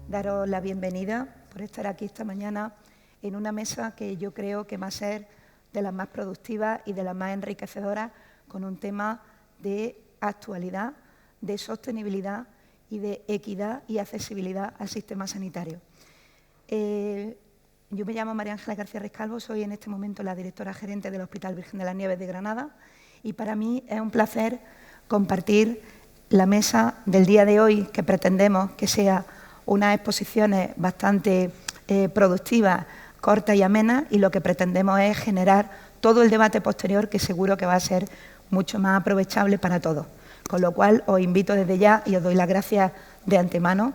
daros la bienvenida por estar aquí esta mañana en una mesa que yo creo que va a ser de las más productivas y de las más enriquecedoras, con un tema de actualidad, de sostenibilidad y de equidad y accesibilidad al sistema sanitario. Yo me llamo María Ángeles García Rescalvo, soy en este momento la directora gerente del Hospital Virgen de las Nieves de Granada y para mí es un placer compartir la mesa del día de hoy, que pretendemos que sea unas exposiciones bastante productivas, cortas y amenas, y lo que pretendemos es generar todo el debate posterior, que seguro que va a ser mucho más aprovechable para todos. Con lo cual, os invito desde ya y os doy las gracias de antemano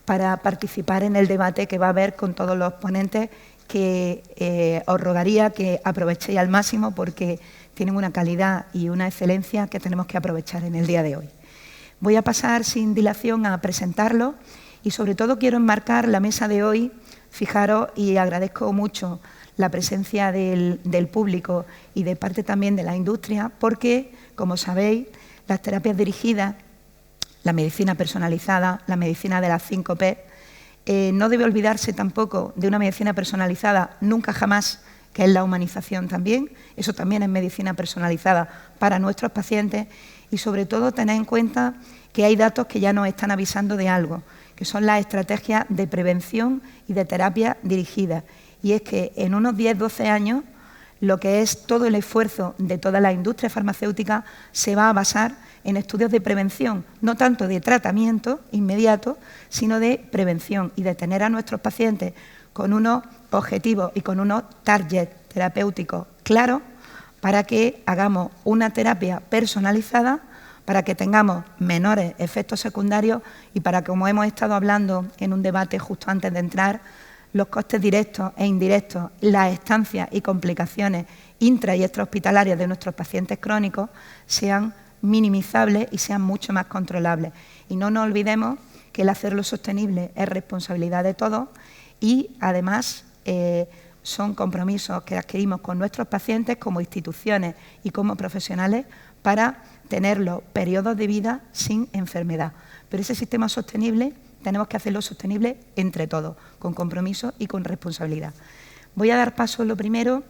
para participar en el debate que va a haber con todos los ponentes, que os rogaría que aprovechéis al máximo porque tienen una calidad y una excelencia que tenemos que aprovechar en el día de hoy. Voy a pasar sin dilación a presentarlo y sobre todo quiero enmarcar la mesa de hoy. Fijaros, y agradezco mucho la presencia del público y de parte también de la industria, porque, como sabéis, las terapias dirigidas, la medicina personalizada, la medicina de las 5 P, no debe olvidarse tampoco de una medicina personalizada nunca jamás, que es la humanización también. Eso también es medicina personalizada para nuestros pacientes y, sobre todo, tener en cuenta que hay datos que ya nos están avisando de algo, que son las estrategias de prevención y de terapia dirigida. Y es que en unos 10-12 años, lo que es todo el esfuerzo de toda la industria farmacéutica se va a basar en estudios de prevención, no tanto de tratamiento inmediato, sino de prevención y de tener a nuestros pacientes con unos objetivos y con unos targets terapéuticos claros para que hagamos una terapia personalizada, para que tengamos menores efectos secundarios y para que, como hemos estado hablando en un debate justo antes de entrar, los costes directos e indirectos, las estancias y complicaciones intra- y extrahospitalarias de nuestros pacientes crónicos sean minimizables y sean mucho más controlables. Y no nos olvidemos que el hacerlo sostenible es responsabilidad de todos y, además, son compromisos que adquirimos con nuestros pacientes como instituciones y como profesionales para tener los periodos de vida sin enfermedad. Pero ese sistema sostenible tenemos que hacerlo sostenible entre todos, con compromiso y con responsabilidad. Voy a dar paso, lo primero,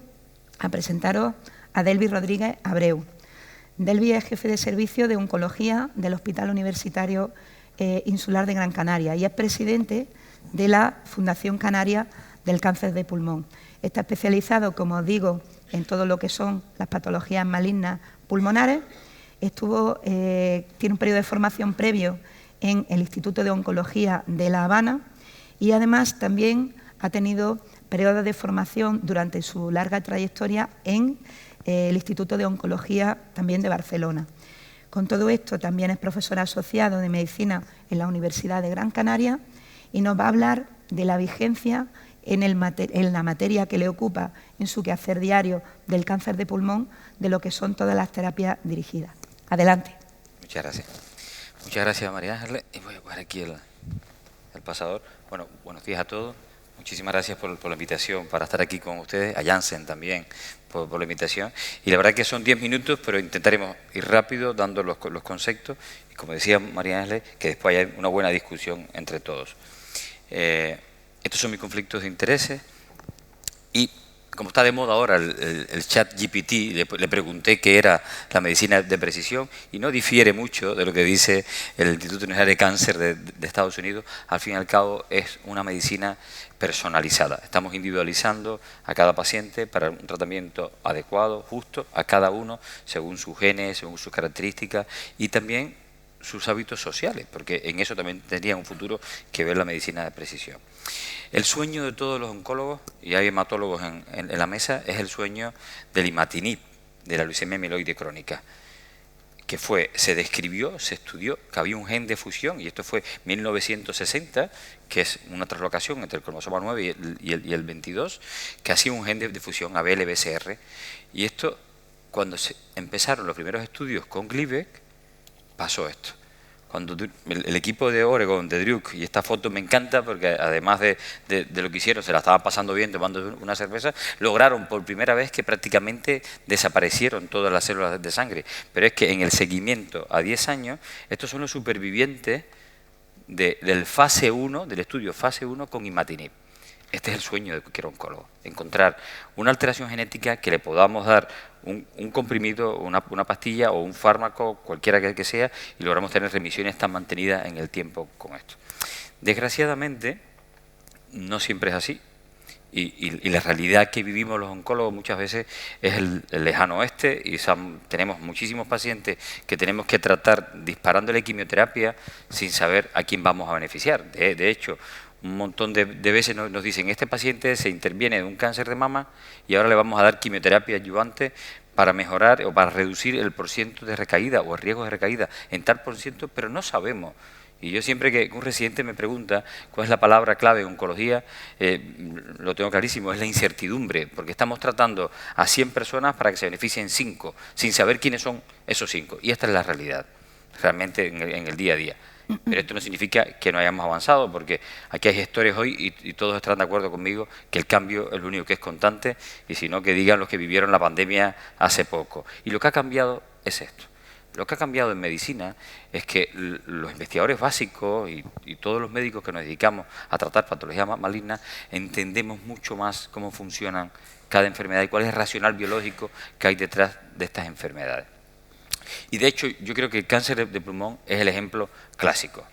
a presentaros a Delvi Rodríguez Abreu. Delvi es jefe de servicio de oncología del Hospital Universitario Insular de Gran Canaria y es presidente de la Fundación Canaria del Cáncer de Pulmón. Está especializado, como os digo, en todo lo que son las patologías malignas pulmonares. Tiene un periodo de formación previo en el Instituto de Oncología de La Habana y además también ha tenido periodos de formación durante su larga trayectoria en el Instituto de Oncología también de Barcelona. Con todo esto también es profesor asociado de Medicina en la Universidad de Gran Canaria y nos va a hablar de la vigencia en la materia que le ocupa en su quehacer diario del cáncer de pulmón, de lo que son todas las terapias dirigidas. Adelante. Muchas gracias. Muchas gracias, María Ángeles. Y voy a coger aquí el pasador. Bueno, buenos días a todos. Muchísimas gracias por la invitación para estar aquí con ustedes. A Janssen también por la invitación. Y la verdad que son 10 minutos, pero intentaremos ir rápido dando los conceptos. Y como decía María Ángeles, que después haya una buena discusión entre todos. Estos son mis conflictos de intereses. Y como está de moda ahora el chat GPT, le pregunté qué era la medicina de precisión y no difiere mucho de lo que dice el Instituto Nacional de Cáncer de Estados Unidos. Al fin y al cabo es una medicina personalizada. Estamos individualizando a cada paciente para un tratamiento adecuado, justo, a cada uno, según sus genes, según sus características y también sus hábitos sociales, porque en eso también tendría un futuro que ver la medicina de precisión. El sueño de todos los oncólogos, y hay hematólogos en la mesa, es el sueño del imatinib, de la leucemia mieloide crónica, que se describió, se estudió que había un gen de fusión, y esto fue 1960, que es una traslocación entre el cromosoma 9 y el 22, que hacía un gen de fusión, ABL-BCR, y esto, cuando empezaron los primeros estudios con Gleevec, pasó esto. Cuando el equipo de Oregon, de Duke, y esta foto me encanta porque además de lo que hicieron, se la estaban pasando bien tomando una cerveza, lograron por primera vez que prácticamente desaparecieron todas las células de sangre. Pero es que en el seguimiento a 10 años, estos son los supervivientes del fase 1, del estudio fase 1 con imatinib. Este es el sueño de cualquier oncólogo, encontrar una alteración genética que le podamos dar un comprimido, una pastilla o un fármaco, cualquiera que sea, y logramos tener remisiones tan mantenidas en el tiempo con esto. Desgraciadamente, no siempre es así. Y la realidad que vivimos los oncólogos muchas veces es el lejano oeste, y tenemos muchísimos pacientes que tenemos que tratar disparándole quimioterapia sin saber a quién vamos a beneficiar. De hecho, un montón de veces nos dicen, este paciente se interviene de un cáncer de mama y ahora le vamos a dar quimioterapia adyuvante para mejorar o para reducir el porciento de recaída o el riesgo de recaída en tal porciento, pero no sabemos. Y yo siempre que un residente me pregunta cuál es la palabra clave en oncología, lo tengo clarísimo, es la incertidumbre, porque estamos tratando a 100 personas para que se beneficien 5, sin saber quiénes son esos 5. Y esta es la realidad, realmente en el día a día. Pero esto no significa que no hayamos avanzado, porque aquí hay gestores hoy y todos estarán de acuerdo conmigo que el cambio es lo único que es constante, y si no, que digan los que vivieron la pandemia hace poco. Y lo que ha cambiado es esto. Lo que ha cambiado en medicina es que los investigadores básicos y todos los médicos que nos dedicamos a tratar patologías malignas entendemos mucho más cómo funcionan cada enfermedad y cuál es el racional biológico que hay detrás de estas enfermedades. Y de hecho, yo creo que el cáncer de pulmón es el ejemplo clásico.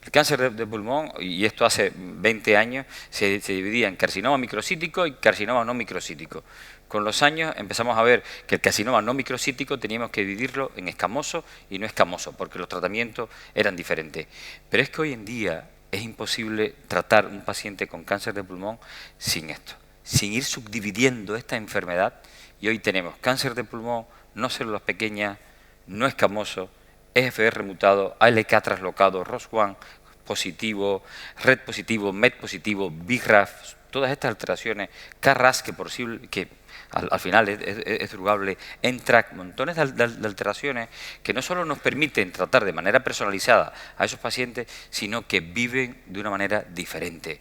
El cáncer de pulmón, y esto hace 20 años, se dividía en carcinoma microcítico y carcinoma no microcítico. Con los años empezamos a ver que el carcinoma no microcítico teníamos que dividirlo en escamoso y no escamoso, porque los tratamientos eran diferentes. Pero es que hoy en día es imposible tratar un paciente con cáncer de pulmón sin esto, sin ir subdividiendo esta enfermedad. Y hoy tenemos cáncer de pulmón, no células pequeñas, no escamoso, EGFR mutado, ALK traslocado, ROS1 positivo, RET positivo, MET positivo, BRAF, todas estas alteraciones, KRAS que al final es drugable, NTRK, montones de alteraciones que no solo nos permiten tratar de manera personalizada a esos pacientes, sino que viven de una manera diferente.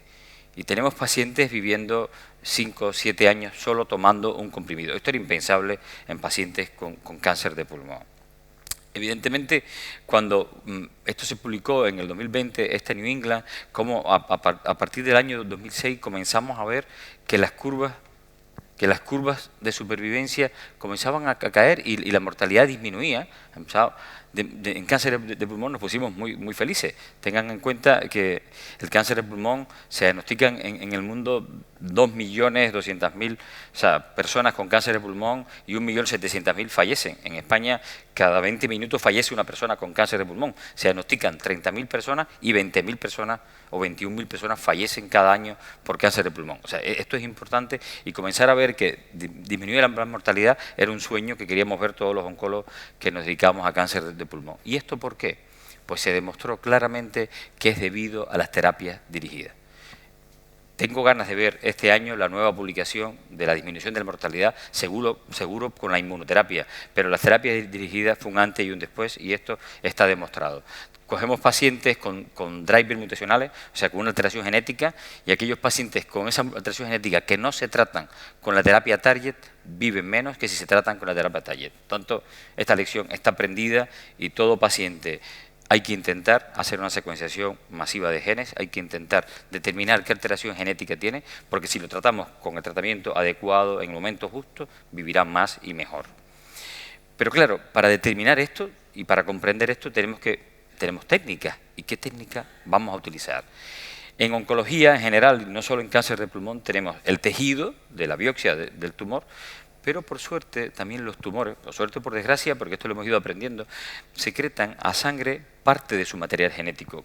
Y tenemos pacientes viviendo 5 o 7 años solo tomando un comprimido. Esto era impensable en pacientes con cáncer de pulmón. Evidentemente, cuando esto se publicó en el 2020, New England, como a partir del año 2006 comenzamos a ver que las curvas de supervivencia comenzaban a caer y la mortalidad disminuía. En cáncer de pulmón nos pusimos muy felices. Tengan en cuenta que el cáncer de pulmón se diagnostican en el mundo 2.200.000 personas con cáncer de pulmón y 1.700.000 fallecen. En España, cada 20 minutos fallece una persona con cáncer de pulmón. Se diagnostican 30.000 personas y 20.000 personas o 21.000 personas fallecen cada año por cáncer de pulmón. O sea, esto es importante, y comenzar a ver que disminuye la mortalidad era un sueño que queríamos ver todos los oncólogos que nos dedicamos a cáncer de pulmón. ¿Y esto por qué? Pues se demostró claramente que es debido a las terapias dirigidas. Tengo ganas de ver este año la nueva publicación de la disminución de la mortalidad, seguro con la inmunoterapia, pero las terapias dirigidas fue un antes y un después, y esto está demostrado. Cogemos pacientes con drivers mutacionales, o sea, con una alteración genética, y aquellos pacientes con esa alteración genética que no se tratan con la terapia target viven menos que si se tratan con la terapia target. Por tanto, esta lección está aprendida, y todo paciente hay que intentar hacer una secuenciación masiva de genes, hay que intentar determinar qué alteración genética tiene, porque si lo tratamos con el tratamiento adecuado en el momento justo, vivirá más y mejor. Pero claro, para determinar esto y para comprender esto tenemos técnicas. ¿Y qué técnica vamos a utilizar? En oncología en general, no solo en cáncer de pulmón, tenemos el tejido de la biopsia del tumor, pero por suerte también los tumores, por suerte o por desgracia, porque esto lo hemos ido aprendiendo, secretan a sangre parte de su material genético,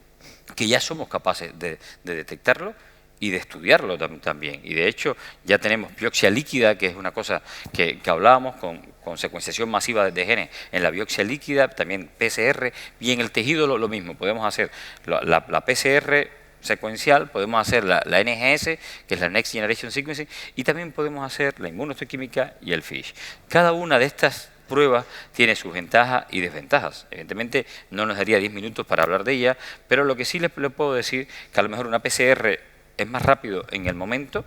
que ya somos capaces de detectarlo y de estudiarlo también. Y de hecho ya tenemos biopsia líquida, que es una cosa que hablábamos con secuenciación masiva de genes en la biopsia líquida, también PCR, y en el tejido lo mismo. Podemos hacer la PCR secuencial, podemos hacer la NGS, que es la Next Generation Sequencing, y también podemos hacer la inmunohistoquímica y el FISH. Cada una de estas pruebas tiene sus ventajas y desventajas. Evidentemente no nos daría 10 minutos para hablar de ella, pero lo que sí les puedo decir que a lo mejor una PCR es más rápido en el momento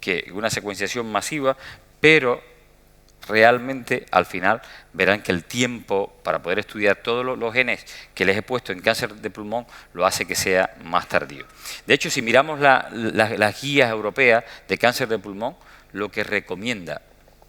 que una secuenciación masiva, pero realmente al final verán que el tiempo para poder estudiar todos los genes que les he puesto en cáncer de pulmón lo hace que sea más tardío. De hecho, si miramos las guías europeas de cáncer de pulmón, lo que recomienda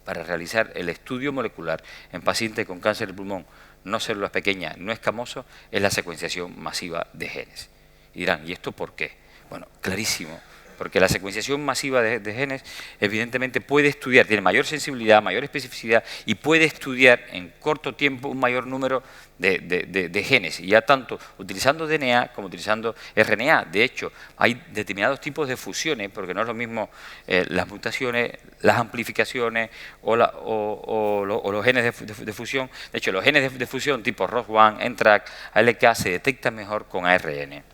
para realizar el estudio molecular en pacientes con cáncer de pulmón, no células pequeñas, no escamosos, es la secuenciación masiva de genes. Y dirán, ¿y esto por qué? Bueno, clarísimo. Porque la secuenciación masiva de genes evidentemente puede estudiar, tiene mayor sensibilidad, mayor especificidad y puede estudiar en corto tiempo un mayor número de genes, y ya tanto utilizando DNA como utilizando RNA. De hecho, hay determinados tipos de fusiones, porque no es lo mismo las mutaciones, las amplificaciones o los genes de fusión. De hecho, los genes de fusión tipo ROS1, NTRK, ALK se detectan mejor con ARN.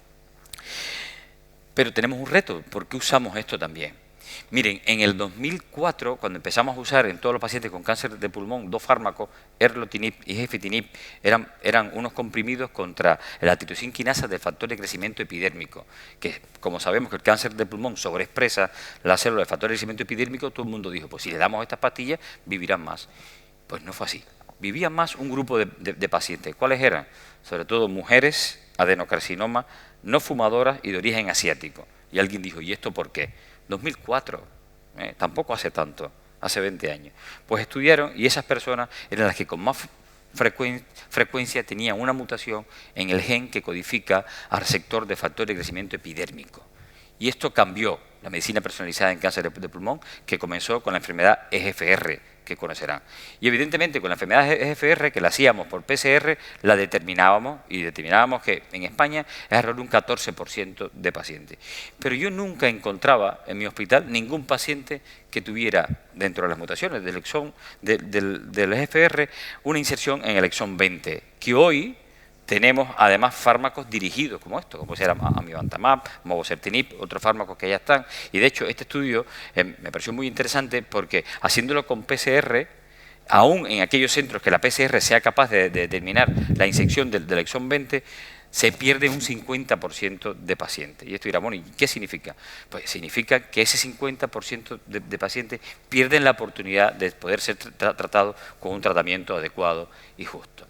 Pero tenemos un reto, ¿por qué usamos esto también? Miren, en el 2004, cuando empezamos a usar en todos los pacientes con cáncer de pulmón dos fármacos, erlotinib y gefitinib, eran unos comprimidos contra la tirosina quinasa del factor de crecimiento epidérmico, que como sabemos que el cáncer de pulmón sobreexpresa la célula del factor de crecimiento epidérmico, todo el mundo dijo, pues si le damos estas pastillas, vivirán más. Pues no fue así. Vivían más un grupo de pacientes. ¿Cuáles eran? Sobre todo mujeres, adenocarcinoma, no fumadoras y de origen asiático. Y alguien dijo, ¿y esto por qué? 2004, tampoco hace tanto, hace 20 años. Pues estudiaron y esas personas eran las que con más frecuencia tenían una mutación en el gen que codifica al receptor de factor de crecimiento epidérmico. Y esto cambió la medicina personalizada en cáncer de pulmón, que comenzó con la enfermedad EGFR, que conocerán. Y evidentemente con la enfermedad EGFR, que la hacíamos por PCR, la determinábamos y determinábamos que en España es alrededor de un 14% de pacientes. Pero yo nunca encontraba en mi hospital ningún paciente que tuviera dentro de las mutaciones del exón del EGFR una inserción en el exón 20, que hoy tenemos además fármacos dirigidos como esto, como será amivantamab, mobocertinib, otros fármacos que ya están. Y de hecho este estudio me pareció muy interesante porque haciéndolo con PCR, aún en aquellos centros que la PCR sea capaz de determinar la inyección del exón 20, se pierde un 50% de pacientes. Y esto dirá, bueno, ¿y qué significa? Pues significa que ese 50% de pacientes pierden la oportunidad de poder ser tratados con un tratamiento adecuado y justo.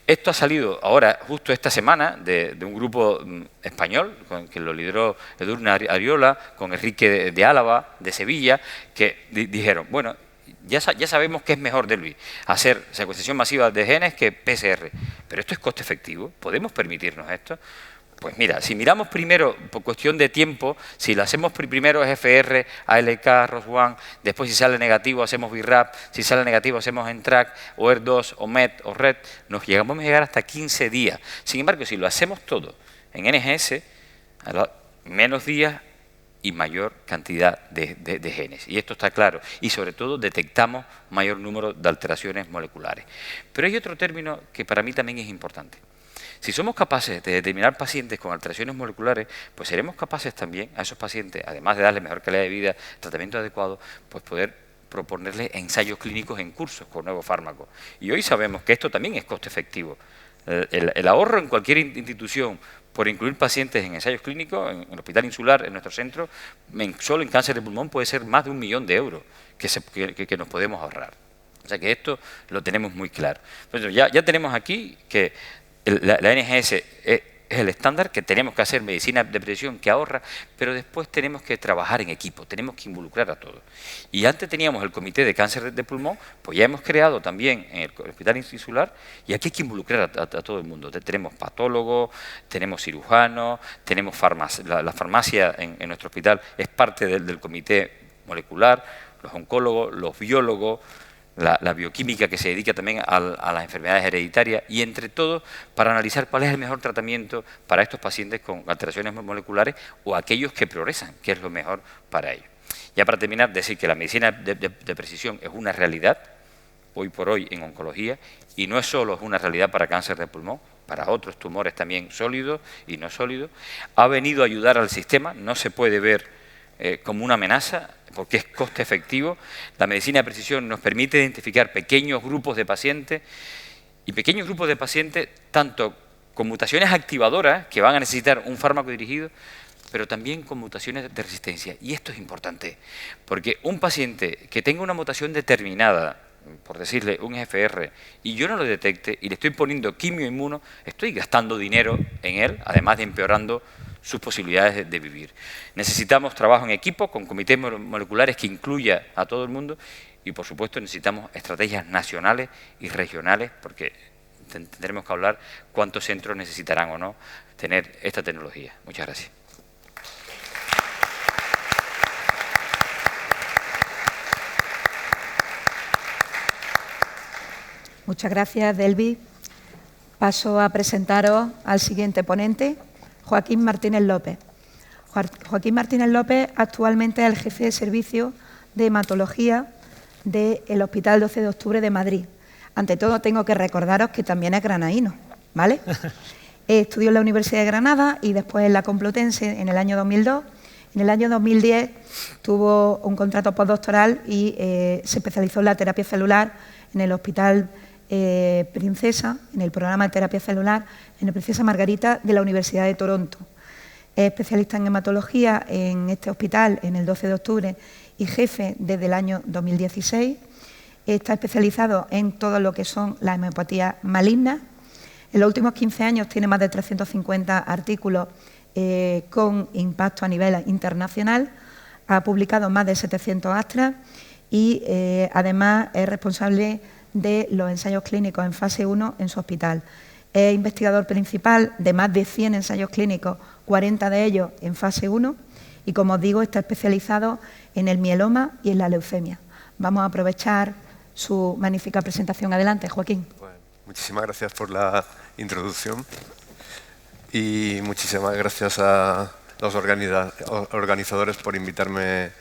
Esto ha salido ahora, justo esta semana, de un grupo español, que lo lideró Edurne Ariola, con Enrique de Álava, de Sevilla, que dijeron, bueno, ya sabemos que es mejor de Luis hacer secuenciación masiva de genes que PCR, pero esto es coste efectivo, ¿podemos permitirnos esto? Pues mira, si miramos primero, por cuestión de tiempo, si lo hacemos primero EGFR, ALK, ROS1, después si sale negativo hacemos BRAF, si sale negativo hacemos NTRK, o ER2, o MET, o RET, nos llegamos a llegar hasta 15 días. Sin embargo, si lo hacemos todo en NGS, menos días y mayor cantidad de genes. Y esto está claro. Y sobre todo detectamos mayor número de alteraciones moleculares. Pero hay otro término que para mí también es importante. Si somos capaces de determinar pacientes con alteraciones moleculares, pues seremos capaces también a esos pacientes, además de darles mejor calidad de vida, tratamiento adecuado, pues poder proponerles ensayos clínicos en cursos con nuevos fármacos. Y hoy sabemos que esto también es coste efectivo. El ahorro en cualquier institución por incluir pacientes en ensayos clínicos, en el Hospital Insular, en nuestro centro, solo en cáncer de pulmón puede ser más de 1 millón de euros que nos podemos ahorrar. O sea que esto lo tenemos muy claro. Entonces, ya tenemos aquí que la NGS es el estándar, que tenemos que hacer medicina de precisión que ahorra, pero después tenemos que trabajar en equipo, tenemos que involucrar a todos. Y antes teníamos el comité de cáncer de pulmón, pues ya hemos creado también en el Hospital Insular, y aquí hay que involucrar a todo el mundo. Tenemos patólogos, tenemos cirujanos, tenemos la farmacia en nuestro hospital es parte del comité molecular, los oncólogos, los biólogos, la bioquímica que se dedica también a las enfermedades hereditarias, y entre todos para analizar cuál es el mejor tratamiento para estos pacientes con alteraciones moleculares o aquellos que progresan, que es lo mejor para ellos. Ya para terminar, decir que la medicina de precisión es una realidad hoy por hoy en oncología, y no es solo una realidad para cáncer de pulmón, para otros tumores también sólidos y no sólidos. Ha venido a ayudar al sistema, no se puede ver como una amenaza, porque es coste efectivo. La medicina de precisión nos permite identificar pequeños grupos de pacientes, y pequeños grupos de pacientes tanto con mutaciones activadoras, que van a necesitar un fármaco dirigido, pero también con mutaciones de resistencia. Y esto es importante, porque un paciente que tenga una mutación determinada por decirle, un EGFR, y yo no lo detecte y le estoy poniendo quimio inmuno, estoy gastando dinero en él, además de empeorando sus posibilidades de vivir. Necesitamos trabajo en equipo con comités moleculares que incluya a todo el mundo y, por supuesto, necesitamos estrategias nacionales y regionales porque tendremos que hablar cuántos centros necesitarán o no tener esta tecnología. Muchas gracias. Muchas gracias, Delvi. Paso a presentaros al siguiente ponente, Joaquín Martínez López. Joaquín Martínez López actualmente es el jefe de servicio de hematología del Hospital 12 de Octubre de Madrid. Ante todo, tengo que recordaros que también es granaíno, ¿vale? Estudió en la Universidad de Granada y después en la Complutense en el año 2002. En el año 2010 tuvo un contrato postdoctoral y se especializó en la terapia celular en el Hospital Princesa, en el programa de terapia celular en el Princesa Margarita de la Universidad de Toronto. Es especialista en hematología en este hospital, en el 12 de octubre, y jefe desde el año 2016. Está especializado en todo lo que son las hemopatías malignas. En los últimos 15 años tiene más de 350 artículos con impacto a nivel internacional. Ha publicado más de 700 abstracts y además es responsable de los ensayos clínicos en fase 1 en su hospital. Es investigador principal de más de 100 ensayos clínicos, 40 de ellos en fase 1, y como os digo, está especializado en el mieloma y en la leucemia. Vamos a aprovechar su magnífica presentación. Adelante, Joaquín. Bueno, muchísimas gracias por la introducción y muchísimas gracias a los organizadores por invitarme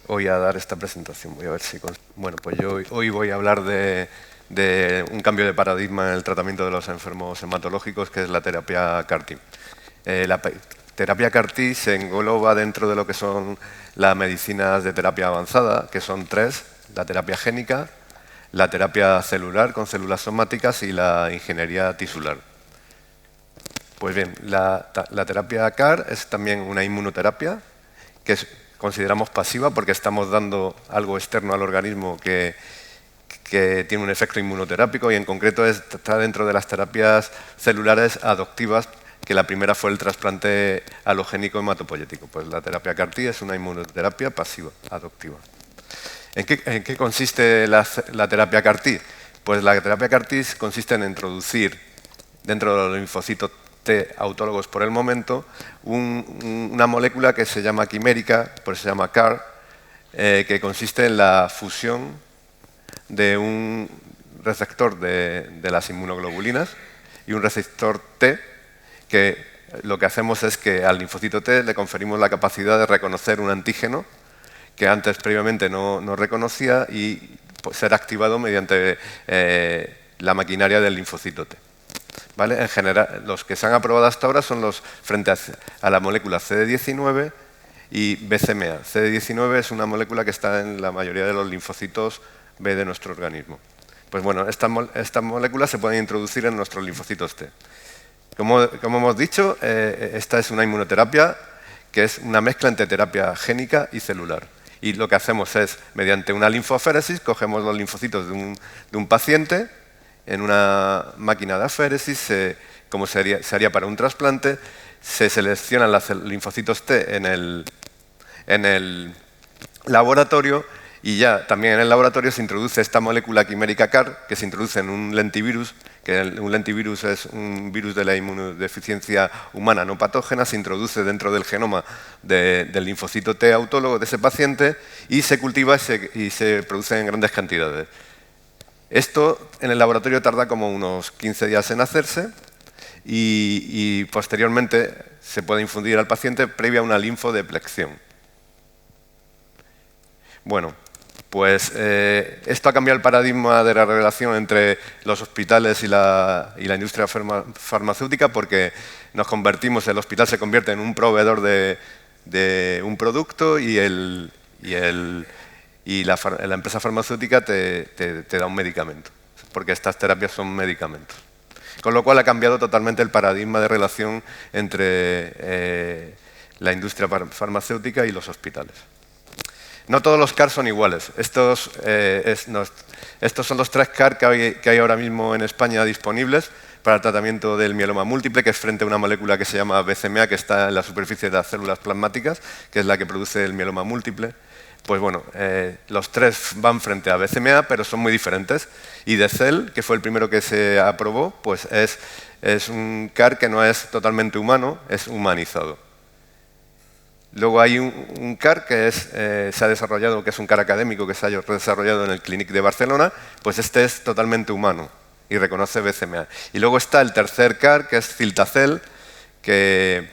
hoy a dar esta presentación. Voy a ver si... Bueno, pues yo hoy voy a hablar de un cambio de paradigma en el tratamiento de los enfermos hematológicos, que es la terapia CAR-T. La terapia CAR-T se engloba dentro de lo que son las medicinas de terapia avanzada, que son tres: la terapia génica, la terapia celular con células somáticas y la ingeniería tisular. Pues bien, la terapia CAR es también una inmunoterapia que consideramos pasiva porque estamos dando algo externo al organismo que tiene un efecto inmunoterápico, y en concreto está dentro de las terapias celulares adoptivas, que la primera fue el trasplante alogénico hematopoyético. Pues la terapia CAR-T es una inmunoterapia pasiva, adoptiva. ¿En qué consiste la terapia CAR-T? Pues la terapia CAR-T consiste en introducir dentro de los linfocitos T autólogos por el momento una molécula que se llama quimérica, por eso se llama CAR, que consiste en la fusión de un receptor de las inmunoglobulinas y un receptor T, que lo que hacemos es que al linfocito T le conferimos la capacidad de reconocer un antígeno que antes previamente no reconocía y ser activado mediante la maquinaria del linfocito T. ¿Vale? En general, los que se han aprobado hasta ahora son los frente a la molécula CD19 y BCMA. CD19 es una molécula que está en la mayoría de los linfocitos B de nuestro organismo. Pues bueno, estas moléculas se pueden introducir en nuestros linfocitos T. Como hemos dicho, esta es una inmunoterapia que es una mezcla entre terapia génica y celular. Y lo que hacemos es, mediante una linfoaféresis, cogemos los linfocitos de un paciente en una máquina de aféresis, como se haría para un trasplante, se seleccionan los linfocitos T en el laboratorio, y ya también en el laboratorio se introduce esta molécula quimérica CAR, que se introduce en un lentivirus, que un lentivirus es un virus de la inmunodeficiencia humana no patógena, se introduce dentro del genoma del linfocito T autólogo de ese paciente y se cultiva y se produce en grandes cantidades. Esto en el laboratorio tarda como unos 15 días en hacerse y posteriormente se puede infundir al paciente previa a una linfodeplección. Bueno, pues esto ha cambiado el paradigma de la relación entre los hospitales y la industria farmacéutica, porque nos convertimos, el hospital se convierte en un proveedor de un producto y la empresa farmacéutica te da un medicamento, porque estas terapias son medicamentos. Con lo cual ha cambiado totalmente el paradigma de relación entre la industria farmacéutica y los hospitales. No todos los CAR son iguales. Estos son los 3 CAR que hay ahora mismo en España disponibles para el tratamiento del mieloma múltiple, que es frente a una molécula que se llama BCMA, que está en la superficie de las células plasmáticas, que es la que produce el mieloma múltiple. Pues bueno, los 3 van frente a BCMA, pero son muy diferentes. IDECEL, que fue el primero que se aprobó, pues es un CAR que no es totalmente humano, es humanizado. Luego hay un CAR que se ha desarrollado, que es un CAR académico que se ha desarrollado en el Clínic de Barcelona, pues este es totalmente humano y reconoce BCMA. Y luego está el tercer CAR, que es Ciltacel, que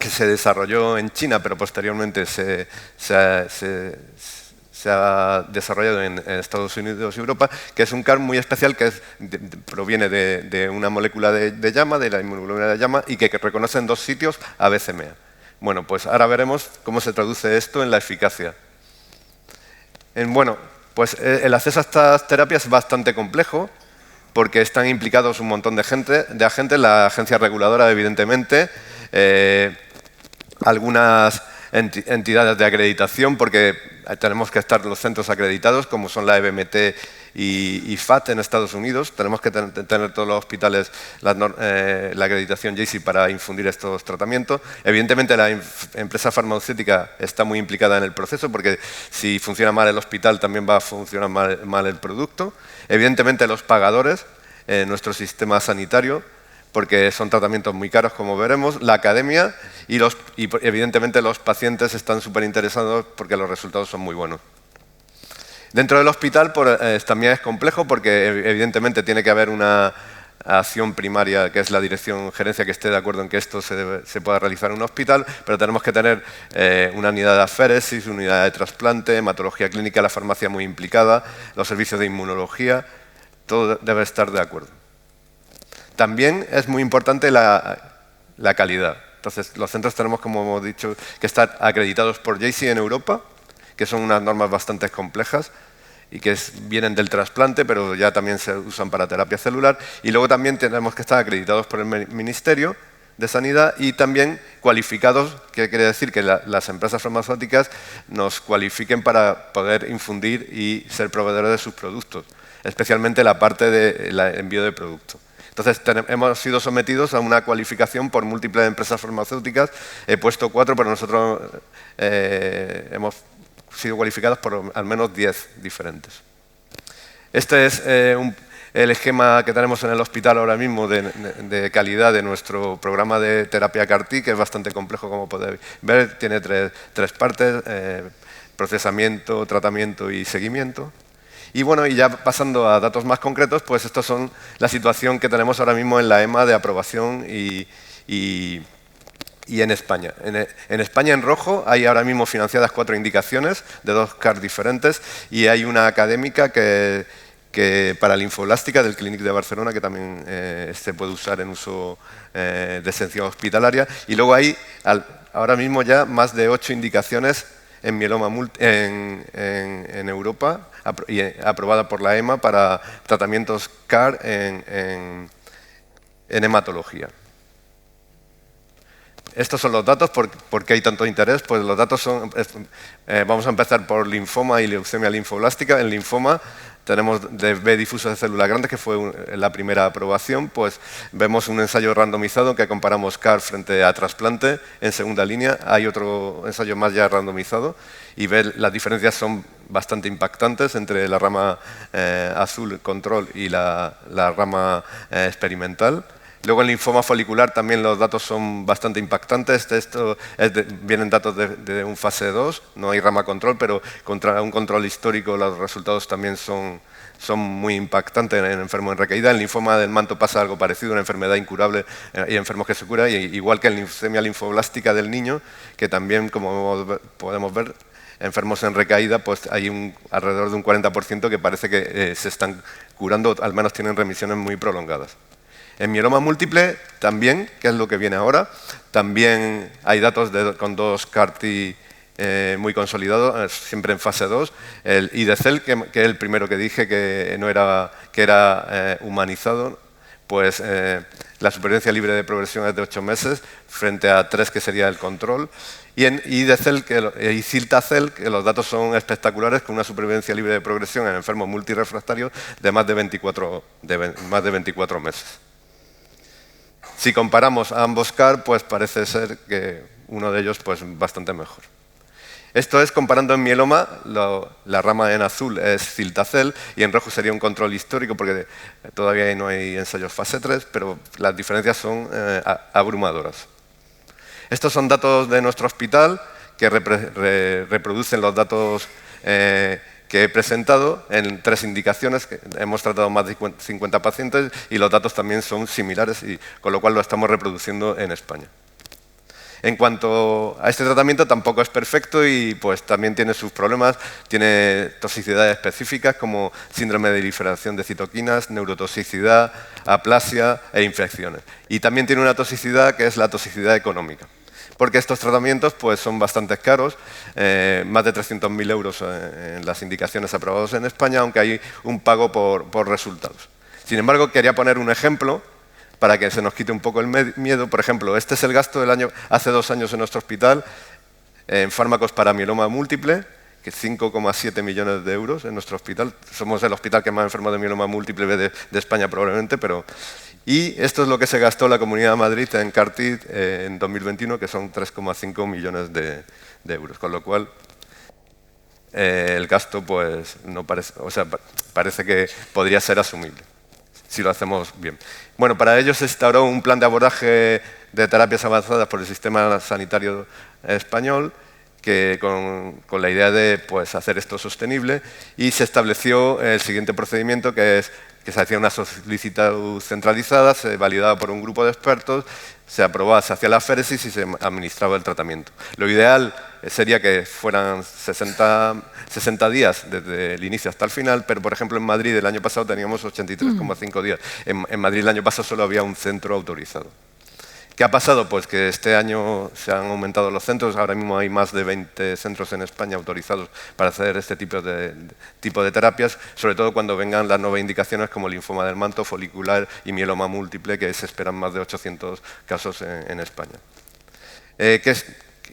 se desarrolló en China, pero posteriormente se ha desarrollado en Estados Unidos y Europa, que es un CAR muy especial que proviene de una molécula de llama, de la inmunoglobulina de llama, y que reconoce en 2 sitios a BCMA. Bueno, pues ahora veremos cómo se traduce esto en la eficacia. Bueno, pues el acceso a estas terapias es bastante complejo porque están implicados un montón de agentes, la agencia reguladora, evidentemente, algunas entidades de acreditación, porque tenemos que estar los centros acreditados, como son la EBMT y FAT en Estados Unidos. Tenemos que tener todos los hospitales la acreditación JACI para infundir estos tratamientos. Evidentemente, la empresa farmacéutica está muy implicada en el proceso, porque si funciona mal el hospital, también va a funcionar mal el producto. Evidentemente, los pagadores, nuestro sistema sanitario, porque son tratamientos muy caros, como veremos, la academia y evidentemente los pacientes están súper interesados porque los resultados son muy buenos. Dentro del hospital también es complejo porque evidentemente tiene que haber una acción primaria, que es la dirección gerencia, que esté de acuerdo en que esto se pueda realizar en un hospital, pero tenemos que tener una unidad de aféresis, una unidad de trasplante, hematología clínica, la farmacia muy implicada, los servicios de inmunología, todo debe estar de acuerdo. También es muy importante la calidad. Entonces, los centros tenemos, como hemos dicho, que estar acreditados por JACI en Europa, que son unas normas bastante complejas y que vienen del trasplante, pero ya también se usan para terapia celular. Y luego también tenemos que estar acreditados por el Ministerio de Sanidad y también cualificados, que quiere decir que las empresas farmacéuticas nos cualifiquen para poder infundir y ser proveedores de sus productos, especialmente la parte del envío de productos. Entonces, hemos sido sometidos a una cualificación por múltiples empresas farmacéuticas. He puesto 4, pero nosotros hemos sido cualificados por al menos 10 diferentes. Este es el esquema que tenemos en el hospital ahora mismo de calidad de nuestro programa de terapia CAR-T, que es bastante complejo, como podéis ver. Tiene tres partes, procesamiento, tratamiento y seguimiento. Y bueno, y ya pasando a datos más concretos, pues estos son la situación que tenemos ahora mismo en la EMA de aprobación y en España. En España, en rojo, hay ahora mismo financiadas 4 indicaciones de 2 CAR diferentes y hay una académica que para linfoblástica del Clínic de Barcelona, que también se puede usar en uso de exención hospitalaria. Y luego hay ahora mismo ya más de 8 indicaciones en mieloma en Europa, aprobada por la EMA para tratamientos CAR en hematología. Estos son los datos. ¿Por qué hay tanto interés? Pues los datos son... vamos a empezar por linfoma y leucemia linfoblástica. En linfoma tenemos de B difuso de células grandes, que fue la primera aprobación. Pues vemos un ensayo randomizado que comparamos CAR frente a trasplante en segunda línea. Hay otro ensayo más ya randomizado y las diferencias son bastante impactantes entre la rama azul control y la rama experimental. Luego en linfoma folicular también los datos son bastante impactantes. Vienen datos de un fase 2, no hay rama control, pero contra un control histórico los resultados también son muy impactantes en enfermos en recaída. En linfoma del manto pasa algo parecido, una enfermedad incurable y enfermos que se curan, igual que en leucemia linfoblástica del niño, que también, como podemos ver, enfermos en recaída, pues hay alrededor de un 40% que parece que se están curando, al menos tienen remisiones muy prolongadas. En mieloma múltiple también, que es lo que viene ahora, también hay datos con 2 CAR-T muy consolidados, siempre en fase 2. El IDECEL, que es el primero que dije que era humanizado, pues la supervivencia libre de progresión es de 8 meses, frente a 3 que sería el control. Y de Cilta-Cel, que los datos son espectaculares, con una supervivencia libre de progresión en enfermos multirefractarios de más de 24 meses. Si comparamos a ambos CAR, pues parece ser que uno de ellos pues bastante mejor. Esto es comparando en mieloma, la rama en azul es Cilta-Cel y en rojo sería un control histórico porque todavía no hay ensayos fase 3, pero las diferencias son abrumadoras. Estos son datos de nuestro hospital que reproducen los datos que he presentado en 3 indicaciones. Que hemos tratado más de 50 pacientes y los datos también son similares, y con lo cual lo estamos reproduciendo en España. En cuanto a este tratamiento, tampoco es perfecto y pues también tiene sus problemas. Tiene toxicidades específicas como síndrome de proliferación de citoquinas, neurotoxicidad, aplasia e infecciones. Y también tiene una toxicidad que es la toxicidad económica, porque estos tratamientos pues, son bastante caros, más de 300.000 euros en las indicaciones aprobadas en España, aunque hay un pago por resultados. Sin embargo, quería poner un ejemplo para que se nos quite un poco el miedo. Por ejemplo, este es el gasto del año, hace 2 años en nuestro hospital en fármacos para mieloma múltiple, que 5,7 millones de euros en nuestro hospital. Somos el hospital que más enfermos de mieloma múltiple ve de España probablemente, pero... Y esto es lo que se gastó la Comunidad de Madrid en CAR-T en 2021, que son 3,5 millones de euros, con lo cual el gasto pues, no parece, o sea, parece que podría ser asumible si lo hacemos bien. Bueno, para ello se instauró un plan de abordaje de terapias avanzadas por el sistema sanitario español, que con la idea de pues, hacer esto sostenible, y se estableció el siguiente procedimiento, que es que se hacía una solicitud centralizada, se validaba por un grupo de expertos, se aprobaba, se hacía la aféresis y se administraba el tratamiento. Lo ideal sería que fueran 60 días desde el inicio hasta el final, pero por ejemplo en Madrid el año pasado teníamos 83,5 días. En Madrid el año pasado solo había un centro autorizado. ¿Qué ha pasado? Pues que este año se han aumentado los centros, ahora mismo hay más de 20 centros en España autorizados para hacer este tipo de terapias, sobre todo cuando vengan las nuevas indicaciones como linfoma del manto, folicular y mieloma múltiple, que se esperan más de 800 casos en España.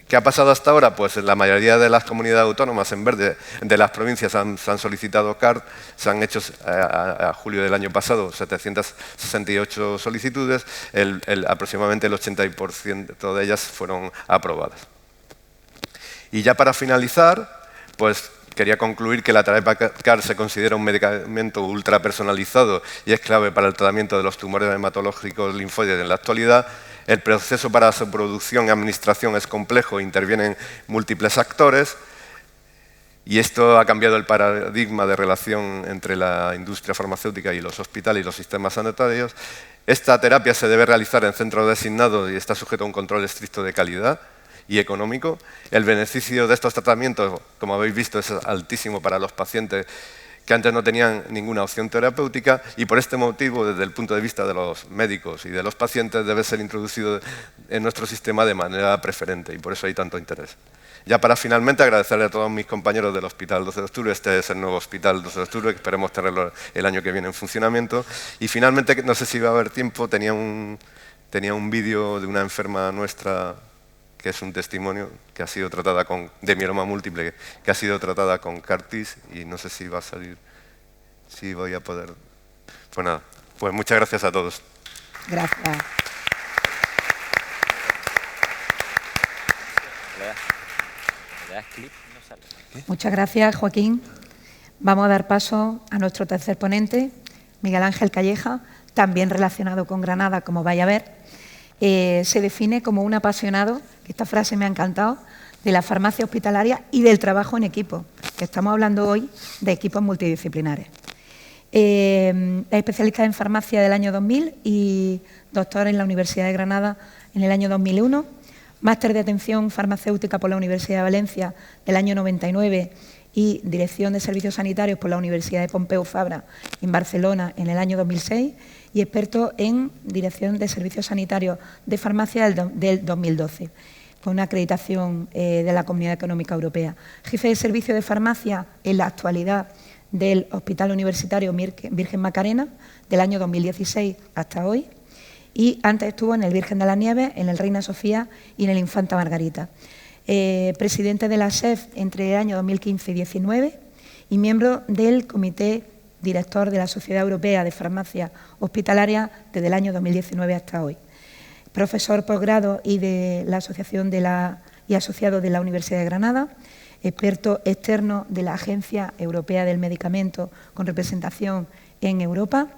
¿Qué ha pasado hasta ahora? Pues en la mayoría de las comunidades autónomas en verde de las provincias se han solicitado CAR, se han hecho a julio del año pasado 768 solicitudes, aproximadamente el 80% de ellas fueron aprobadas. Y ya para finalizar, pues quería concluir que la terapia CAR se considera un medicamento ultra personalizado y es clave para el tratamiento de los tumores hematológicos linfoides en la actualidad. El proceso para su producción y administración es complejo, intervienen múltiples actores y esto ha cambiado el paradigma de relación entre la industria farmacéutica y los hospitales y los sistemas sanitarios. Esta terapia se debe realizar en centros designados y está sujeto a un control estricto de calidad y económico. El beneficio de estos tratamientos, como habéis visto, es altísimo para los pacientes que antes no tenían ninguna opción terapéutica, y por este motivo, desde el punto de vista de los médicos y de los pacientes, debe ser introducido en nuestro sistema de manera preferente, y por eso hay tanto interés. Ya para finalmente agradecerle a todos mis compañeros del Hospital 12 de Octubre, este es el nuevo Hospital 12 de Octubre, que esperemos tenerlo el año que viene en funcionamiento, y finalmente, no sé si va a haber tiempo, tenía un vídeo de una enferma nuestra, que es un testimonio, que ha sido tratada de mieloma múltiple, que ha sido tratada con CAR-T, y no sé si va a salir, si voy a poder... Pues nada, pues muchas gracias a todos. Gracias. Muchas gracias, Joaquín. Vamos a dar paso a nuestro tercer ponente, Miguel Ángel Calleja, también relacionado con Granada, como vais a ver. Se define como un apasionado, que esta frase me ha encantado, de la farmacia hospitalaria y del trabajo en equipo, que estamos hablando hoy de equipos multidisciplinares. Es especialista en farmacia del año 2000 y doctor en la Universidad de Granada en el año 2001, máster de atención farmacéutica por la Universidad de Valencia del año 99 y dirección de servicios sanitarios por la Universidad de Pompeu Fabra en Barcelona en el año 2006 y experto en dirección de servicios sanitarios de farmacia del 2012, con una acreditación de la Comunidad Económica Europea. Jefe de servicio de farmacia en la actualidad del Hospital Universitario Virgen Macarena del año 2016 hasta hoy, y antes estuvo en el Virgen de las Nieves, en el Reina Sofía y en el Infanta Margarita. Presidente de la SEF entre el año 2015 y 2019 y miembro del Comité Director de la Sociedad Europea de Farmacia Hospitalaria desde el año 2019 hasta hoy. Profesor posgrado y de la Asociación y asociado de la Universidad de Granada, experto externo de la Agencia Europea del Medicamento con representación en Europa.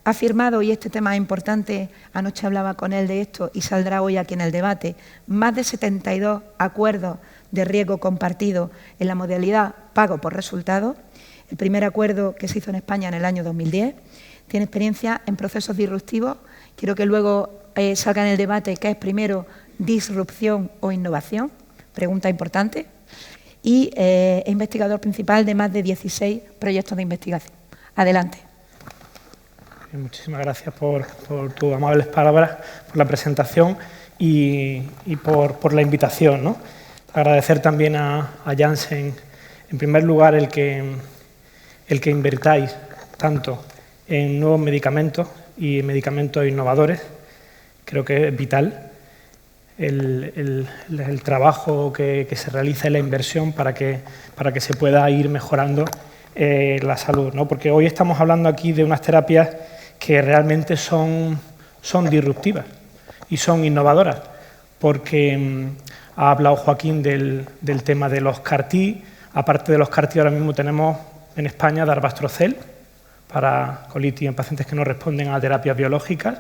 Ha firmado, y este tema es importante, anoche hablaba con él de esto y saldrá hoy aquí en el debate, más de 72 acuerdos de riesgo compartido en la modalidad pago por resultado. El primer acuerdo que se hizo en España en el año 2010. Tiene experiencia en procesos disruptivos. Quiero que luego salga en el debate qué es primero disrupción o innovación. Pregunta importante. Y es investigador principal de más de 16 proyectos de investigación. Adelante. Muchísimas gracias por tus amables palabras, por la presentación y por la invitación, ¿no? Agradecer también a Janssen, en primer lugar, el que invirtáis tanto en nuevos medicamentos y medicamentos innovadores. Creo que es vital el trabajo que se realiza y la inversión para que se pueda ir mejorando la salud, ¿no? Porque hoy estamos hablando aquí de unas terapias que realmente son disruptivas y son innovadoras, porque ha hablado Joaquín del tema de los CAR-T. Aparte de los CAR-T, ahora mismo tenemos en España Darbastrocel para colitis en pacientes que no responden a terapias biológicas,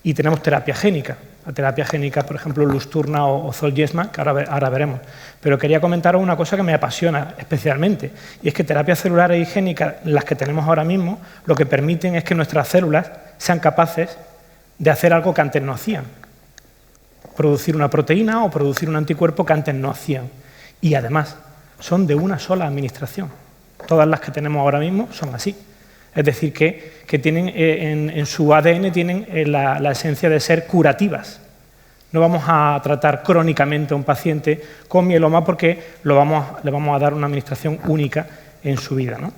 y tenemos terapia génica. La terapia génica, por ejemplo, Lusturna o Zolgensma, que ahora veremos. Pero quería comentaros una cosa que me apasiona especialmente, y es que terapias celulares y génicas, las que tenemos ahora mismo, lo que permiten es que nuestras células sean capaces de hacer algo que antes no hacían. Producir una proteína o producir un anticuerpo que antes no hacían. Y además, son de una sola administración. Todas las que tenemos ahora mismo son así. Es decir, que tienen en su ADN tienen la esencia de ser curativas. No vamos a tratar crónicamente a un paciente con mieloma porque le vamos a dar una administración única en su vida, ¿no?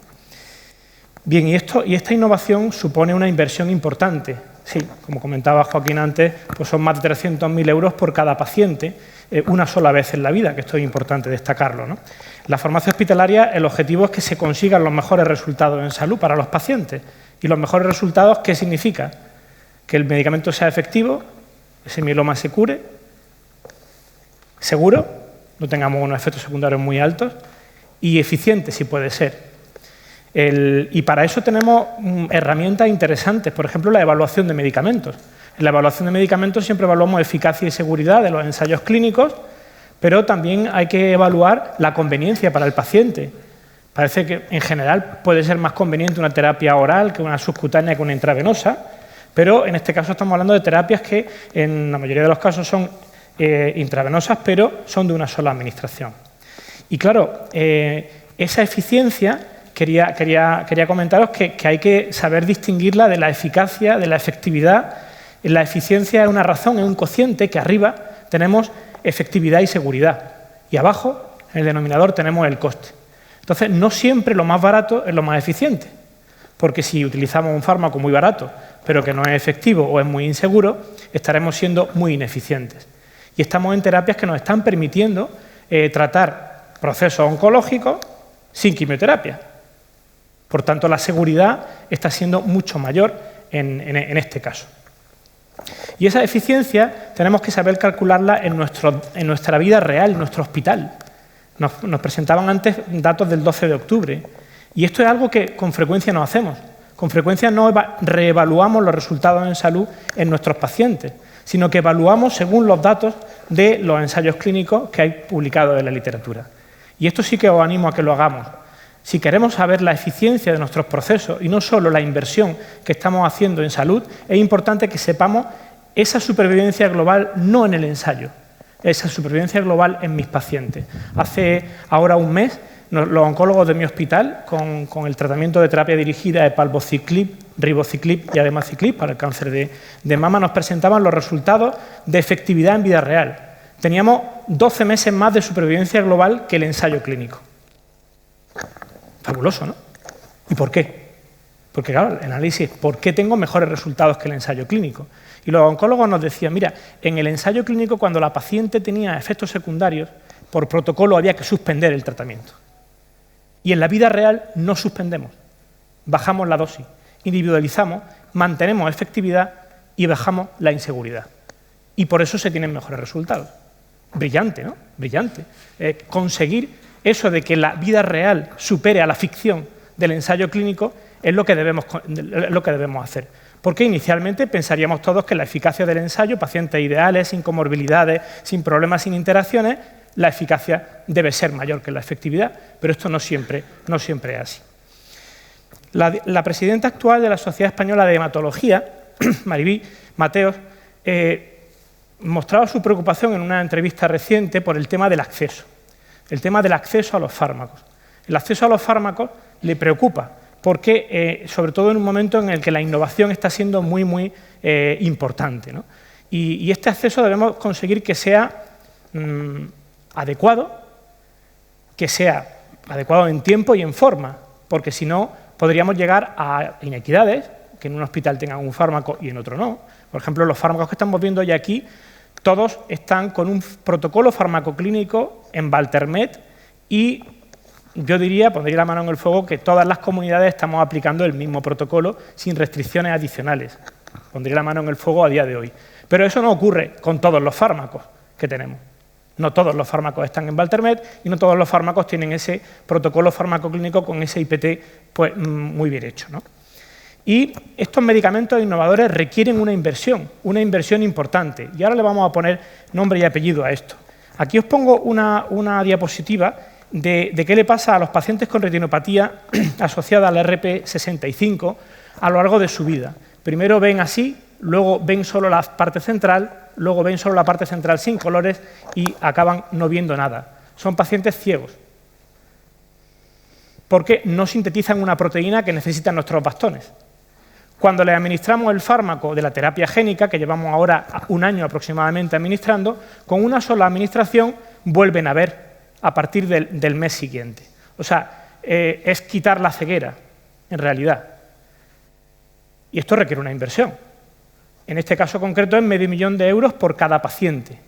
Bien, y esta innovación supone una inversión importante. Sí, como comentaba Joaquín antes, pues son más de 300.000 euros por cada paciente, una sola vez en la vida, que esto es importante destacarlo, ¿no? La farmacia hospitalaria, el objetivo es que se consigan los mejores resultados en salud para los pacientes. ¿Y los mejores resultados qué significa? Que el medicamento sea efectivo, ese mieloma se cure, seguro, no tengamos unos efectos secundarios muy altos, y eficiente, si puede ser. Y para eso tenemos herramientas interesantes, por ejemplo, la evaluación de medicamentos. En la evaluación de medicamentos siempre evaluamos eficacia y seguridad de los ensayos clínicos, pero también hay que evaluar la conveniencia para el paciente. Parece que en general puede ser más conveniente una terapia oral que una subcutánea que una intravenosa, pero en este caso estamos hablando de terapias que en la mayoría de los casos son intravenosas, pero son de una sola administración. Y claro, esa eficiencia quería comentaros que hay que saber distinguirla de la eficacia, de la efectividad. La eficiencia es una razón, es un cociente que arriba tenemos efectividad y seguridad, y abajo, en el denominador, tenemos el coste. Entonces, no siempre lo más barato es lo más eficiente, porque si utilizamos un fármaco muy barato, pero que no es efectivo o es muy inseguro, estaremos siendo muy ineficientes. Y estamos en terapias que nos están permitiendo tratar procesos oncológicos sin quimioterapia. Por tanto, la seguridad está siendo mucho mayor en este caso. Y esa eficiencia tenemos que saber calcularla en nuestra vida real, en nuestro hospital. Nos presentaban antes datos del 12 de octubre y esto es algo que con frecuencia no hacemos. Con frecuencia no reevaluamos los resultados en salud en nuestros pacientes, sino que evaluamos según los datos de los ensayos clínicos que hay publicados en la literatura. Y esto sí que os animo a que lo hagamos. Si queremos saber la eficiencia de nuestros procesos y no solo la inversión que estamos haciendo en salud, es importante que sepamos esa supervivencia global no en el ensayo, esa supervivencia global en mis pacientes. Hace ahora un mes, los oncólogos de mi hospital, con el tratamiento de terapia dirigida de palbociclib, ribociclib y ademaciclib para el cáncer de mama, nos presentaban los resultados de efectividad en vida real. Teníamos 12 meses más de supervivencia global que el ensayo clínico. Fabuloso, ¿no? ¿Y por qué? Porque, claro, el análisis, ¿por qué tengo mejores resultados que el ensayo clínico? Y los oncólogos nos decían, mira, en el ensayo clínico, cuando la paciente tenía efectos secundarios, por protocolo había que suspender el tratamiento. Y en la vida real no suspendemos. Bajamos la dosis, individualizamos, mantenemos efectividad y bajamos la inseguridad. Y por eso se tienen mejores resultados. Brillante, ¿no? Brillante. Conseguir eso de que la vida real supere a la ficción del ensayo clínico es lo que debemos hacer. Porque inicialmente pensaríamos todos que la eficacia del ensayo, pacientes ideales, sin comorbilidades, sin problemas, sin interacciones, la eficacia debe ser mayor que la efectividad, pero esto no siempre es así. La presidenta actual de la Sociedad Española de Hematología, Maribí Mateos, mostraba su preocupación en una entrevista reciente por el tema del acceso a los fármacos. El acceso a los fármacos le preocupa porque, sobre todo en un momento en el que la innovación está siendo muy importante, ¿no? Y este acceso debemos conseguir que sea adecuado en tiempo y en forma, porque si no podríamos llegar a inequidades, que en un hospital tengan un fármaco y en otro no. Por ejemplo, los fármacos que estamos viendo hoy aquí, todos están con un protocolo farmacoclínico en Valtermed y yo pondría la mano en el fuego, que todas las comunidades estamos aplicando el mismo protocolo sin restricciones adicionales. Pondría la mano en el fuego a día de hoy. Pero eso no ocurre con todos los fármacos que tenemos. No todos los fármacos están en Valtermed y no todos los fármacos tienen ese protocolo farmacoclínico con ese IPT pues, muy bien hecho, ¿no? Y estos medicamentos innovadores requieren una inversión importante. Y ahora le vamos a poner nombre y apellido a esto. Aquí os pongo una diapositiva de qué le pasa a los pacientes con retinopatía asociada al RP65 a lo largo de su vida. Primero ven así, luego ven solo la parte central, luego ven solo la parte central sin colores y acaban no viendo nada. Son pacientes ciegos, porque no sintetizan una proteína que necesitan nuestros bastones. Cuando les administramos el fármaco de la terapia génica, que llevamos ahora un año aproximadamente administrando, con una sola administración vuelven a ver a partir del mes siguiente. O sea, es quitar la ceguera, en realidad. Y esto requiere una inversión. En este caso concreto es $500.000 por cada paciente.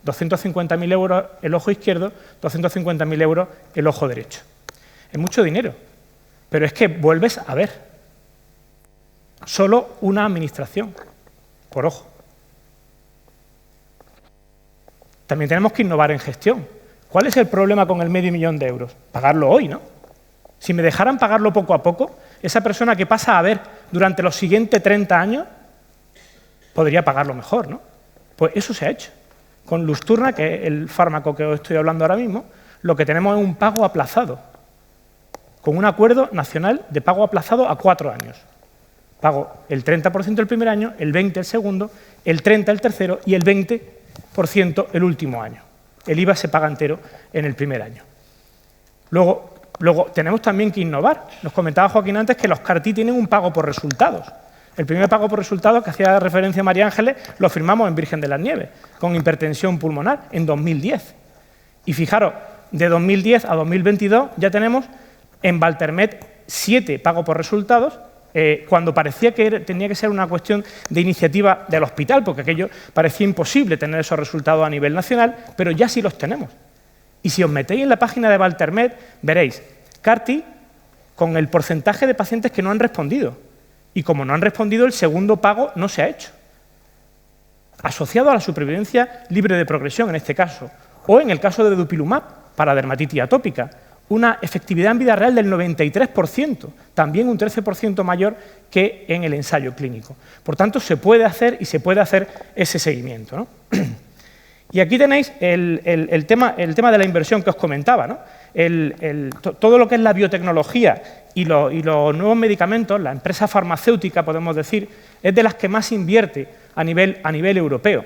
250.000 euros el ojo izquierdo, 250.000 euros el ojo derecho. Es mucho dinero, pero es que vuelves a ver. Solo una administración por ojo. También tenemos que innovar en gestión. ¿Cuál es el problema con el $500.000? Pagarlo hoy, ¿no? Si me dejaran pagarlo poco a poco, esa persona que pasa a ver durante los siguientes 30 años podría pagarlo mejor, ¿no? Pues eso se ha hecho. Con Lusturna, que es el fármaco que os estoy hablando ahora mismo, lo que tenemos es un pago aplazado, con un acuerdo nacional de pago aplazado a 4 años. Pago el 30% el primer año, el 20% el segundo, el 30% el tercero y el 20% el último año. El IVA se paga entero en el primer año. Luego tenemos también que innovar. Nos comentaba Joaquín antes que los CAR-T tienen un pago por resultados. El primer pago por resultados, que hacía referencia María Ángeles, lo firmamos en Virgen de las Nieves, con hipertensión pulmonar, en 2010. Y fijaros, de 2010 a 2022 ya tenemos en Valtermed 7 pagos por resultados, cuando parecía que tenía que ser una cuestión de iniciativa del hospital, porque aquello parecía imposible tener esos resultados a nivel nacional, pero ya sí los tenemos. Y si os metéis en la página de Valtermed, veréis CAR-T con el porcentaje de pacientes que no han respondido. Y como no han respondido, el segundo pago no se ha hecho. Asociado a la supervivencia libre de progresión, en este caso, o en el caso de Dupilumab, para dermatitis atópica, una efectividad en vida real del 93%, también un 13% mayor que en el ensayo clínico. Por tanto, se puede hacer y se puede hacer ese seguimiento, ¿no? Y aquí tenéis el tema de la inversión que os comentaba, ¿no? Todo lo que es la biotecnología y los nuevos medicamentos, la empresa farmacéutica, podemos decir, es de las que más invierte a nivel europeo.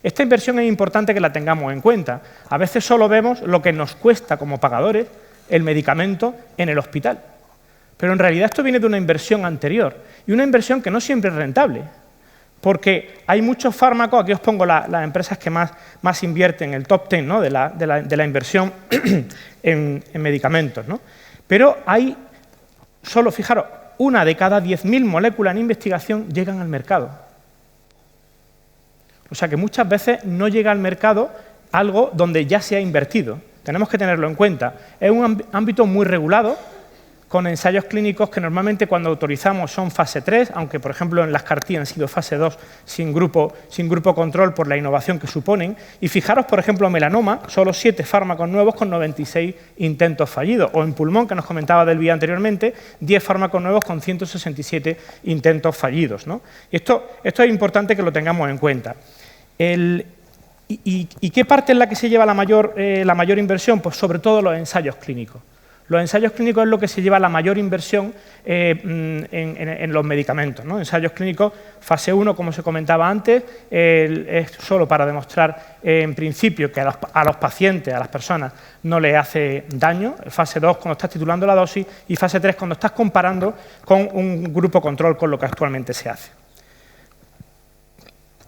Esta inversión es importante que la tengamos en cuenta. A veces solo vemos lo que nos cuesta como pagadores el medicamento en el hospital. Pero en realidad esto viene de una inversión anterior y una inversión que no siempre es rentable. Porque hay muchos fármacos, aquí os pongo las empresas que más invierten, el top 10, ¿no? de la inversión en medicamentos, ¿no? Pero hay solo, fijaros, 1 de cada 10.000 moléculas en investigación llegan al mercado. O sea que muchas veces no llega al mercado algo donde ya se ha invertido. Tenemos que tenerlo en cuenta. Es un ámbito muy regulado, con ensayos clínicos que normalmente cuando autorizamos son fase 3, aunque por ejemplo en las CAR-T han sido fase 2 sin grupo control por la innovación que suponen. Y fijaros, por ejemplo, melanoma, solo 7 fármacos nuevos con 96 intentos fallidos. O en pulmón, que nos comentaba Delvia anteriormente, 10 fármacos nuevos con 167 intentos fallidos, ¿no? Y esto es importante que lo tengamos en cuenta. ¿Y qué parte es la que se lleva la mayor inversión? Pues sobre todo los ensayos clínicos. Los ensayos clínicos es lo que se lleva la mayor inversión en los medicamentos, ¿no? Ensayos clínicos, fase 1, como se comentaba antes, es solo para demostrar, en principio, que a los pacientes, a las personas, no les hace daño. Fase 2, cuando estás titulando la dosis, y fase 3, cuando estás comparando con un grupo control, con lo que actualmente se hace.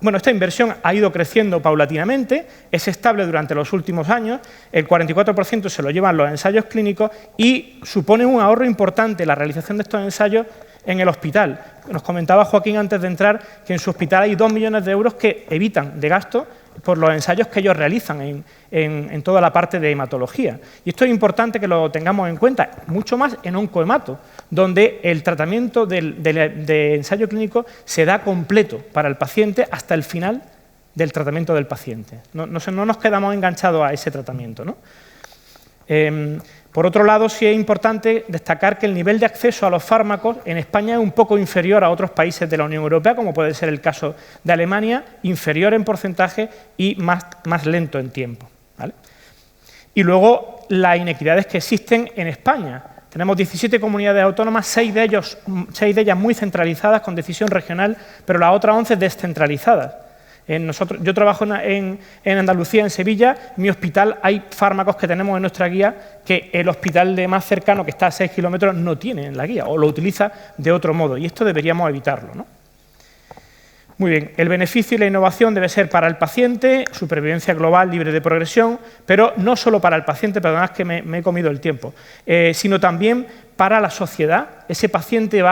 Bueno, esta inversión ha ido creciendo paulatinamente, es estable durante los últimos años, el 44% se lo llevan los ensayos clínicos y supone un ahorro importante la realización de estos ensayos en el hospital. Nos comentaba Joaquín antes de entrar que en su hospital hay 2 millones de euros que evitan de gasto por los ensayos que ellos realizan en toda la parte de hematología. Y esto es importante que lo tengamos en cuenta, mucho más en oncohemato, donde el tratamiento de ensayo clínico se da completo para el paciente hasta el final del tratamiento del paciente. No nos quedamos enganchados a ese tratamiento, ¿no? Por otro lado, sí es importante destacar que el nivel de acceso a los fármacos en España es un poco inferior a otros países de la Unión Europea, como puede ser el caso de Alemania, inferior en porcentaje y más lento en tiempo, ¿vale? Y luego, las inequidades que existen en España. Tenemos 17 comunidades autónomas, 6 de ellas muy centralizadas con decisión regional, pero las otras 11 descentralizadas. Yo trabajo en Andalucía, en Sevilla. En mi hospital hay fármacos que tenemos en nuestra guía que el hospital de más cercano, que está a 6 kilómetros, no tiene en la guía o lo utiliza de otro modo. Y esto deberíamos evitarlo, ¿no? Muy bien, el beneficio y la innovación debe ser para el paciente, supervivencia global libre de progresión, pero no solo para el paciente, perdonad que me he comido el tiempo, sino también para la sociedad. Ese paciente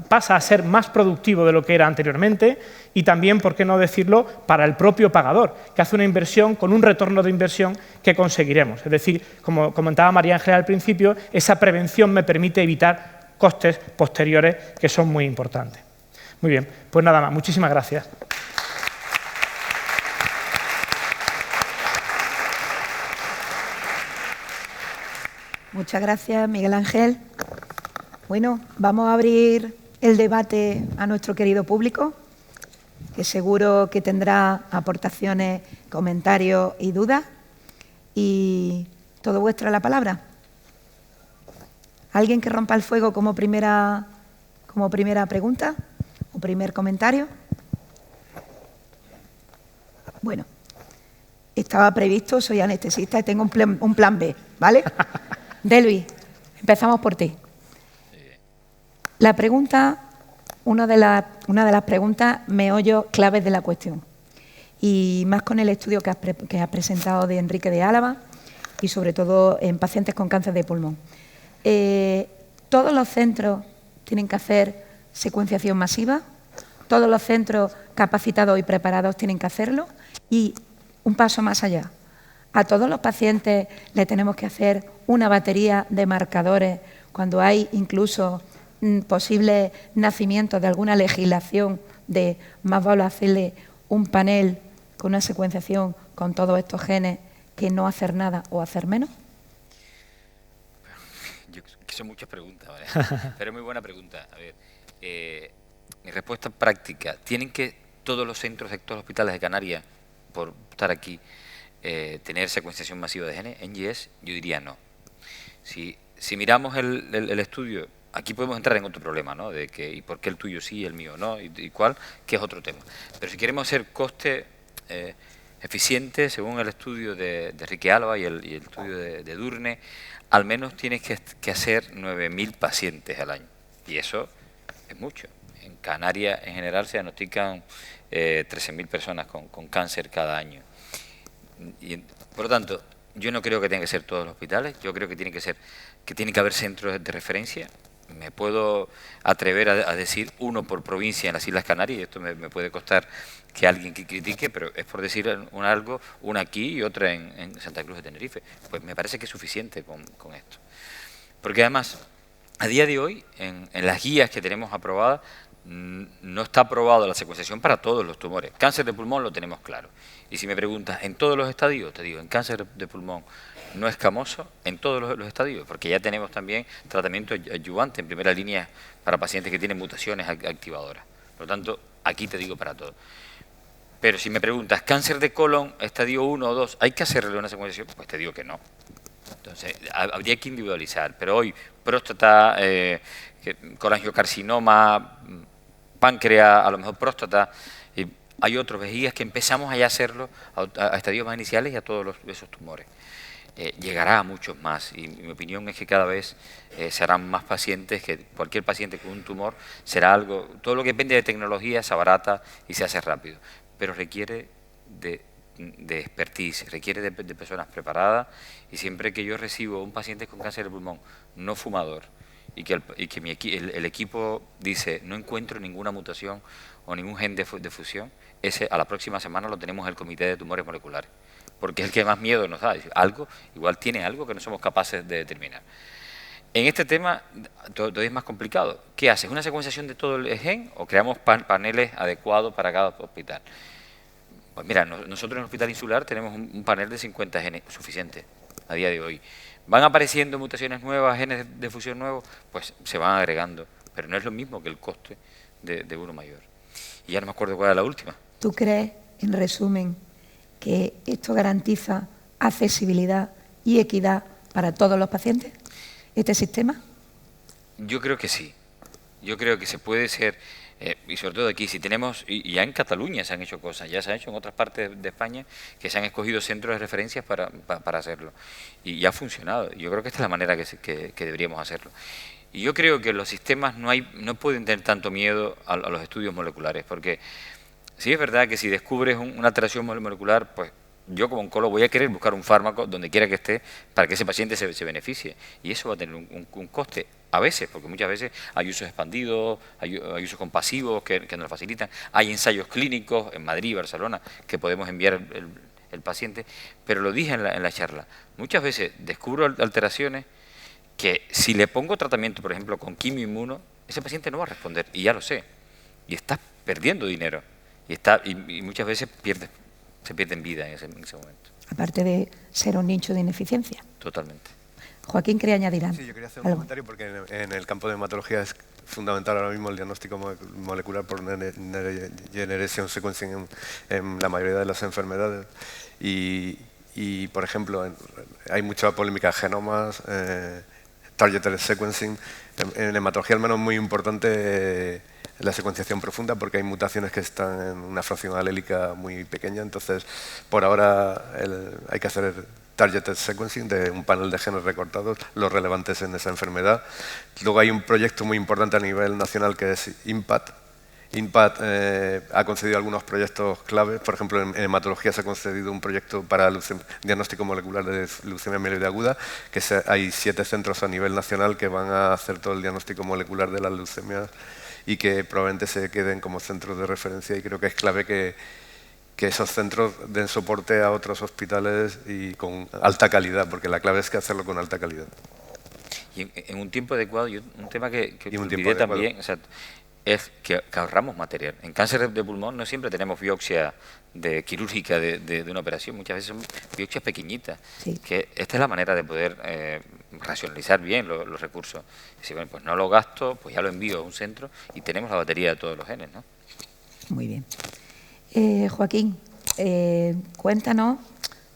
pasa a ser más productivo de lo que era anteriormente y también, por qué no decirlo, para el propio pagador, que hace una inversión con un retorno de inversión que conseguiremos. Es decir, como comentaba María Ángela al principio, esa prevención me permite evitar costes posteriores que son muy importantes. Muy bien, pues nada más. Muchísimas gracias. Muchas gracias, Miguel Ángel. Bueno, vamos a abrir el debate a nuestro querido público, que seguro que tendrá aportaciones, comentarios y dudas. Y todo vuestra la palabra. ¿Alguien que rompa el fuego como primera pregunta o primer comentario? Bueno, estaba previsto, soy anestesista y tengo un plan B, ¿vale? Delvi, empezamos por ti. La pregunta, una de las preguntas, meollos claves de la cuestión. Y más con el estudio que has presentado de Enrique de Álava y sobre todo en pacientes con cáncer de pulmón. ¿Todos los centros tienen que hacer secuenciación masiva? ¿Todos los centros capacitados y preparados tienen que hacerlo? Y un paso más allá. ¿A todos los pacientes le tenemos que hacer una batería de marcadores cuando hay incluso posibles nacimientos de alguna legislación de más vale hacerle un panel con una secuenciación con todos estos genes que no hacer nada o hacer menos? Son muchas preguntas, ¿vale? Pero es muy buena pregunta. A ver, mi respuesta práctica, ¿tienen que todos los centros de todos los hospitales de Canarias, por estar aquí, tener secuenciación masiva de genes? En Yes, yo diría no. Si miramos el estudio, aquí podemos entrar en otro problema, ¿no? De que, ¿y por qué el tuyo sí y el mío no? ¿Y cuál? Que es otro tema. Pero si queremos hacer coste eficiente, según el estudio de Enrique Álava y el estudio de Durne, al menos tienes que hacer 9.000 pacientes al año. Y eso es mucho. En Canarias, en general, se diagnostican 13.000 personas con cáncer cada año. Y, por lo tanto, yo no creo que tengan que ser todos los hospitales. Yo creo que tiene que haber centros de referencia. me puedo atrever a decir uno por provincia en las Islas Canarias, y esto me puede costar que alguien que critique, pero es por decir algo, una aquí y otra en Santa Cruz de Tenerife. Pues me parece que es suficiente con esto. Porque además, a día de hoy, en las guías que tenemos aprobadas, no está aprobada la secuenciación para todos los tumores. Cáncer de pulmón lo tenemos claro. Y si me preguntas, ¿en todos los estadios? Te digo, en cáncer de pulmón no escamoso, en todos los estadios, porque ya tenemos también tratamiento adyuvante en primera línea para pacientes que tienen mutaciones activadoras. Por lo tanto, aquí te digo para todo. Pero si me preguntas, ¿cáncer de colon, estadio 1 o 2, hay que hacerle una secuenciación? Pues te digo que no. Entonces, habría que individualizar. Pero hoy, próstata, colangiocarcinoma, páncreas, a lo mejor próstata, hay otros vejigas que empezamos a hacerlo a estadios más iniciales y a todos esos tumores. Llegará a muchos más, y mi opinión es que cada vez serán más pacientes, que cualquier paciente con un tumor será algo, todo lo que depende de tecnología se abarata y se hace rápido, pero requiere de expertise, requiere de personas preparadas, y siempre que yo recibo un paciente con cáncer de pulmón no fumador y que el equipo dice no encuentro ninguna mutación o ningún gen de fusión, ese a la próxima semana lo tenemos en el comité de tumores moleculares, porque es el que más miedo nos da. Algo, igual tiene algo que no somos capaces de determinar. En este tema todavía es más complicado. ¿Qué haces? ¿Una secuenciación de todo el gen o creamos paneles adecuados para cada hospital? Pues mira, nosotros en el Hospital Insular tenemos un panel de 50 genes suficiente a día de hoy. ¿Van apareciendo mutaciones nuevas, genes de fusión nuevos? Pues se van agregando, pero no es lo mismo que el coste de uno mayor. Y ya no me acuerdo cuál era la última. ¿Tú crees, en resumen, que esto garantiza accesibilidad y equidad para todos los pacientes, este sistema? Yo creo que sí. Yo creo que se puede ser, y sobre todo aquí, si tenemos, y ya en Cataluña se han hecho cosas, ya se han hecho en otras partes de España, que se han escogido centros de referencias para hacerlo. Y ya ha funcionado. Yo creo que esta es la manera que deberíamos hacerlo. Y yo creo que los sistemas no pueden tener tanto miedo a los estudios moleculares, porque sí es verdad que si descubres una alteración molecular, pues yo como oncólogo voy a querer buscar un fármaco donde quiera que esté para que ese paciente se beneficie. Y eso va a tener un coste, a veces, porque muchas veces hay usos expandidos, hay usos compasivos que nos lo facilitan. Hay ensayos clínicos en Madrid y Barcelona que podemos enviar el paciente. Pero lo dije en la charla, muchas veces descubro alteraciones que si le pongo tratamiento, por ejemplo, con quimioinmuno, ese paciente no va a responder, y ya lo sé. Y estás perdiendo dinero. Y muchas veces se pierden vida en ese momento. Aparte de ser un nicho de ineficiencia. Totalmente. Joaquín, ¿quería añadir algo? Sí, yo quería hacer un comentario porque en el campo de hematología es fundamental ahora mismo el diagnóstico molecular por generation sequencing en la mayoría de las enfermedades. Y por ejemplo, hay mucha polémica de genomas, targeted sequencing. En hematología al menos muy importante la secuenciación profunda, porque hay mutaciones que están en una fracción alélica muy pequeña. Entonces, por ahora hay que hacer targeted sequencing de un panel de genes recortados, los relevantes en esa enfermedad. Luego hay un proyecto muy importante a nivel nacional que es IMPACT. IMPACT ha concedido algunos proyectos claves. Por ejemplo, en hematología se ha concedido un proyecto para diagnóstico molecular de leucemia mieloide aguda, que hay 7 centros a nivel nacional que van a hacer todo el diagnóstico molecular de las leucemias y que probablemente se queden como centros de referencia, y creo que es clave que esos centros den soporte a otros hospitales y con alta calidad, porque la clave es que hacerlo con alta calidad. Y en un tiempo adecuado, un tema que olvidé también, o sea, es que ahorramos material. En cáncer de pulmón no siempre tenemos biopsia quirúrgica de una operación, muchas veces son biopsias pequeñitas. Sí. Que esta es la manera de poder racionalizar bien los recursos. Si bueno, pues no lo gasto, pues ya lo envío a un centro y tenemos la batería de todos los genes, ¿no? Muy bien. Joaquín, cuéntanos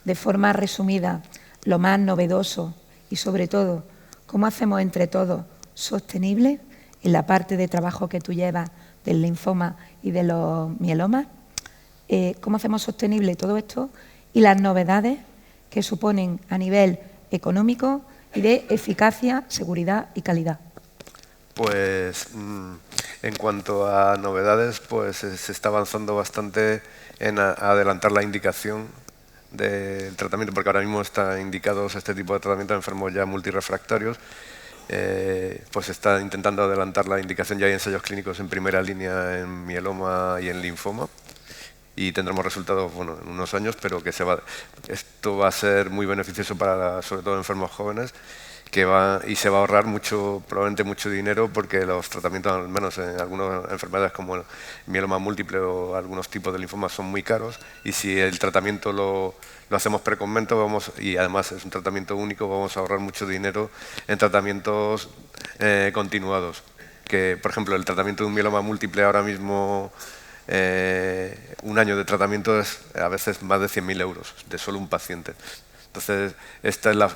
de forma resumida lo más novedoso y sobre todo cómo hacemos entre todos sostenible en la parte de trabajo que tú llevas del linfoma y de los mielomas, cómo hacemos sostenible todo esto y las novedades que suponen a nivel económico y de eficacia, seguridad y calidad. Pues en cuanto a novedades, pues se está avanzando bastante en adelantar la indicación del tratamiento, porque ahora mismo están indicados este tipo de tratamiento en enfermos ya multirefractarios, pues está intentando adelantar la indicación. Ya hay ensayos clínicos en primera línea en mieloma y en linfoma. Y tendremos resultados en unos años, pero que esto va a ser muy beneficioso para, sobre todo, enfermos jóvenes, y se va a ahorrar probablemente mucho dinero, porque los tratamientos, al menos en algunas enfermedades como el mieloma múltiple o algunos tipos de linfoma, son muy caros, y si el tratamiento lo hacemos preconvento, y además es un tratamiento único, vamos a ahorrar mucho dinero en tratamientos continuados. Que, por ejemplo, el tratamiento de un mieloma múltiple ahora mismo, un año de tratamiento es a veces más de 100.000 euros de solo un paciente. Entonces,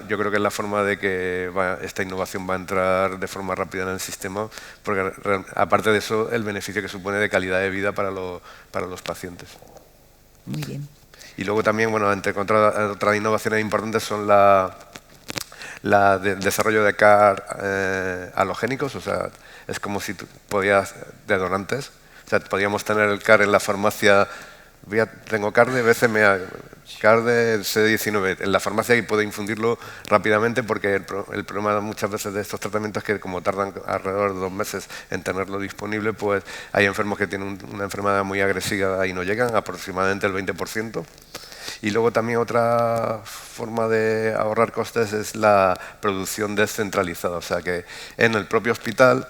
yo creo que es la forma de que esta innovación va a entrar de forma rápida en el sistema, porque aparte de eso, el beneficio que supone de calidad de vida para los pacientes. Muy bien. Y luego también, otras innovaciones importantes son el desarrollo de CAR halogénicos, o sea, es como si de donantes. O sea, podríamos tener el CAR en la farmacia. Tengo CAR de BCMA, CAR de CD19 en la farmacia, y puedo infundirlo rápidamente, porque el problema muchas veces de estos tratamientos es que, como tardan alrededor de 2 meses en tenerlo disponible, pues hay enfermos que tienen una enfermedad muy agresiva y no llegan, aproximadamente el 20%. Y luego también otra forma de ahorrar costes es la producción descentralizada, o sea, que en el propio hospital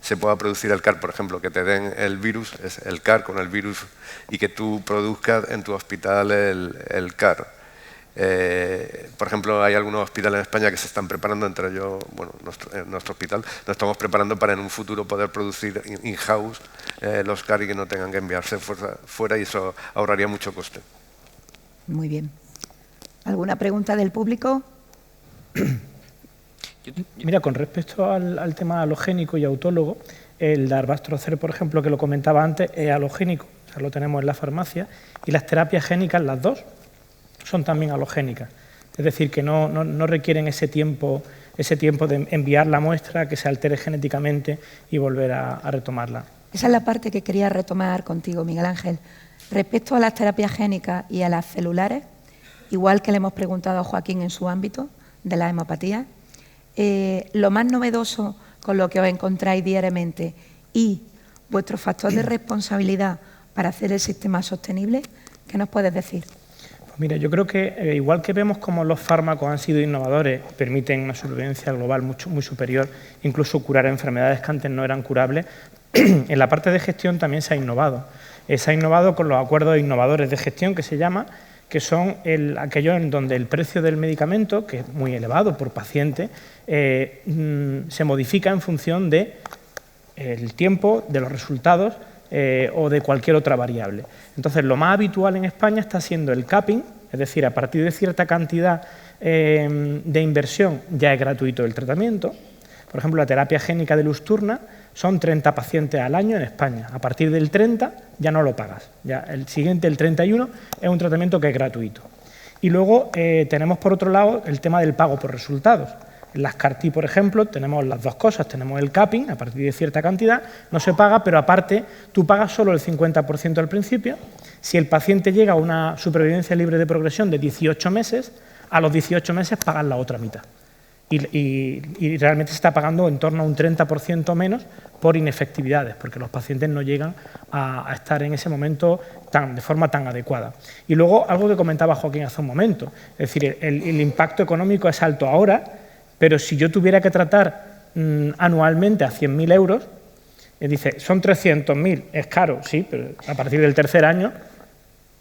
se pueda producir el CAR, por ejemplo, que te den el virus, es el CAR con el virus, y que tú produzcas en tu hospital el CAR. Por ejemplo, hay algunos hospitales en España que se están preparando, entre ellos, nuestro hospital, nos estamos preparando para en un futuro poder producir in-house los CAR y que no tengan que enviarse fuera, y eso ahorraría mucho coste. Muy bien. ¿Alguna pregunta del público? Mira, con respecto al tema halogénico y autólogo, el Darbastrocel, por ejemplo, que lo comentaba antes, es halogénico, o sea, lo tenemos en la farmacia, y las terapias génicas, las dos, son también halogénicas. Es decir, que no requieren ese tiempo de enviar la muestra, que se altere genéticamente y volver a retomarla. Esa es la parte que quería retomar contigo, Miguel Ángel. Respecto a las terapias génicas y a las celulares, igual que le hemos preguntado a Joaquín en su ámbito de la hemopatía, lo más novedoso con lo que os encontráis diariamente y vuestro factor de responsabilidad para hacer el sistema sostenible, ¿qué nos puedes decir? Pues mira, yo creo que igual que vemos como los fármacos han sido innovadores, permiten una supervivencia global muy superior, incluso curar enfermedades que antes no eran curables, en la parte de gestión también se ha innovado. Se ha innovado con los acuerdos innovadores de gestión, que se llama, que son aquellos en donde el precio del medicamento, que es muy elevado por paciente, se modifica en función del tiempo, de los resultados o de cualquier otra variable. Entonces, lo más habitual en España está siendo el capping, es decir, a partir de cierta cantidad de inversión ya es gratuito el tratamiento. Por ejemplo, la terapia génica de Lusturna son 30 pacientes al año en España. A partir del 30 ya no lo pagas. Ya el siguiente, el 31, es un tratamiento que es gratuito. Y luego tenemos, por otro lado, el tema del pago por resultados. En las CAR-T, por ejemplo, tenemos las dos cosas. Tenemos el capping, a partir de cierta cantidad, no se paga, pero aparte tú pagas solo el 50% al principio. Si el paciente llega a una supervivencia libre de progresión de 18 meses, a los 18 meses pagas la otra mitad. Y realmente se está pagando en torno a un 30% menos por inefectividades, porque los pacientes no llegan a estar en ese momento de forma tan adecuada. Y luego, algo que comentaba Joaquín hace un momento, es decir, el impacto económico es alto ahora, pero si yo tuviera que tratar anualmente a 100.000 euros, dice, son 300.000, es caro, sí, pero a partir del tercer año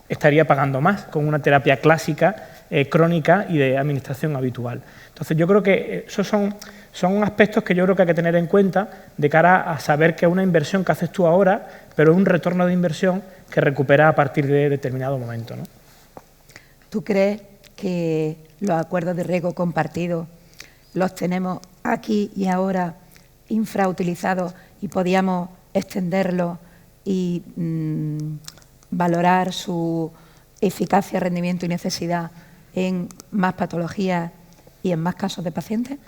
estaría pagando más con una terapia clásica, crónica y de administración habitual. Entonces, yo creo que esos son aspectos que yo creo que hay que tener en cuenta de cara a saber que es una inversión que haces tú ahora, pero es un retorno de inversión que recupera a partir de determinado momento, ¿no? ¿Tú crees que los acuerdos de riesgo compartido los tenemos aquí y ahora infrautilizados y podíamos extenderlos y valorar su eficacia, rendimiento y necesidad en más patologías y en más casos de pacientes?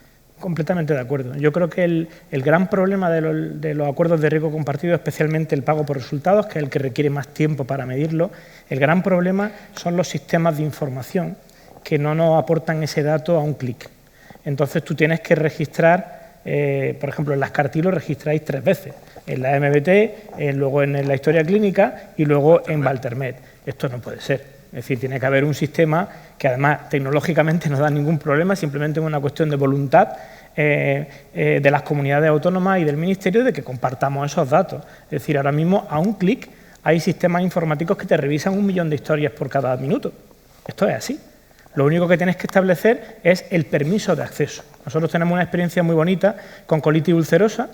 Completamente de acuerdo. Yo creo que el gran problema de los acuerdos de riesgo compartido, especialmente el pago por resultados, que es el que requiere más tiempo para medirlo, el gran problema son los sistemas de información que no nos aportan ese dato a un clic. Entonces tú tienes que registrar por ejemplo, en las CAR-T lo registráis 3 veces, en la MBT, luego en la historia clínica y luego en Valtermed. Esto no puede ser. Es decir, tiene que haber un sistema que además tecnológicamente no da ningún problema, simplemente es una cuestión de voluntad de las comunidades autónomas y del Ministerio de que compartamos esos datos. Es decir, ahora mismo a un clic hay sistemas informáticos que te revisan 1 millón de historias por cada minuto. Esto es así. Lo único que tienes que establecer es el permiso de acceso. Nosotros tenemos una experiencia muy bonita con colitis ulcerosa.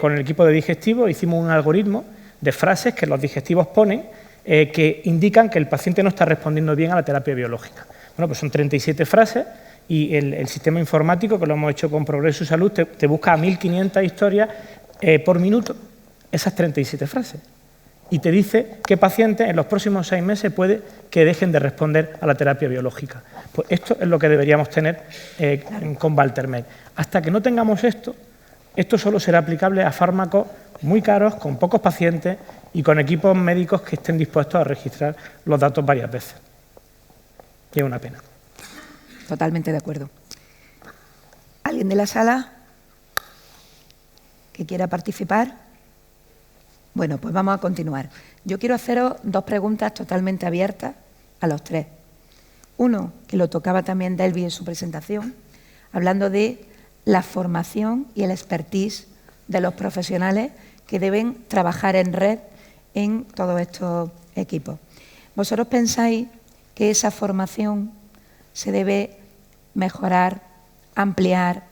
Con el equipo de digestivo hicimos un algoritmo de frases que los digestivos ponen que indican que el paciente no está respondiendo bien a la terapia biológica. Bueno, pues son 37 frases y el sistema informático, que lo hemos hecho con Progreso y Salud, te busca a 1.500 historias por minuto, esas 37 frases. Y te dice qué pacientes en los próximos 6 meses puede que dejen de responder a la terapia biológica. Pues esto es lo que deberíamos tener con Valtermed. Hasta que no tengamos esto solo será aplicable a fármacos muy caros, con pocos pacientes y con equipos médicos que estén dispuestos a registrar los datos varias veces. Y es una pena. Totalmente de acuerdo. ¿Alguien de la sala que quiera participar? Bueno, pues vamos a continuar. Yo quiero haceros 2 preguntas totalmente abiertas a los 3. Uno, que lo tocaba también Delvi en su presentación, hablando de la formación y el expertise de los profesionales que deben trabajar en red en todos estos equipos. ¿Vosotros pensáis que esa formación se debe mejorar, ampliar,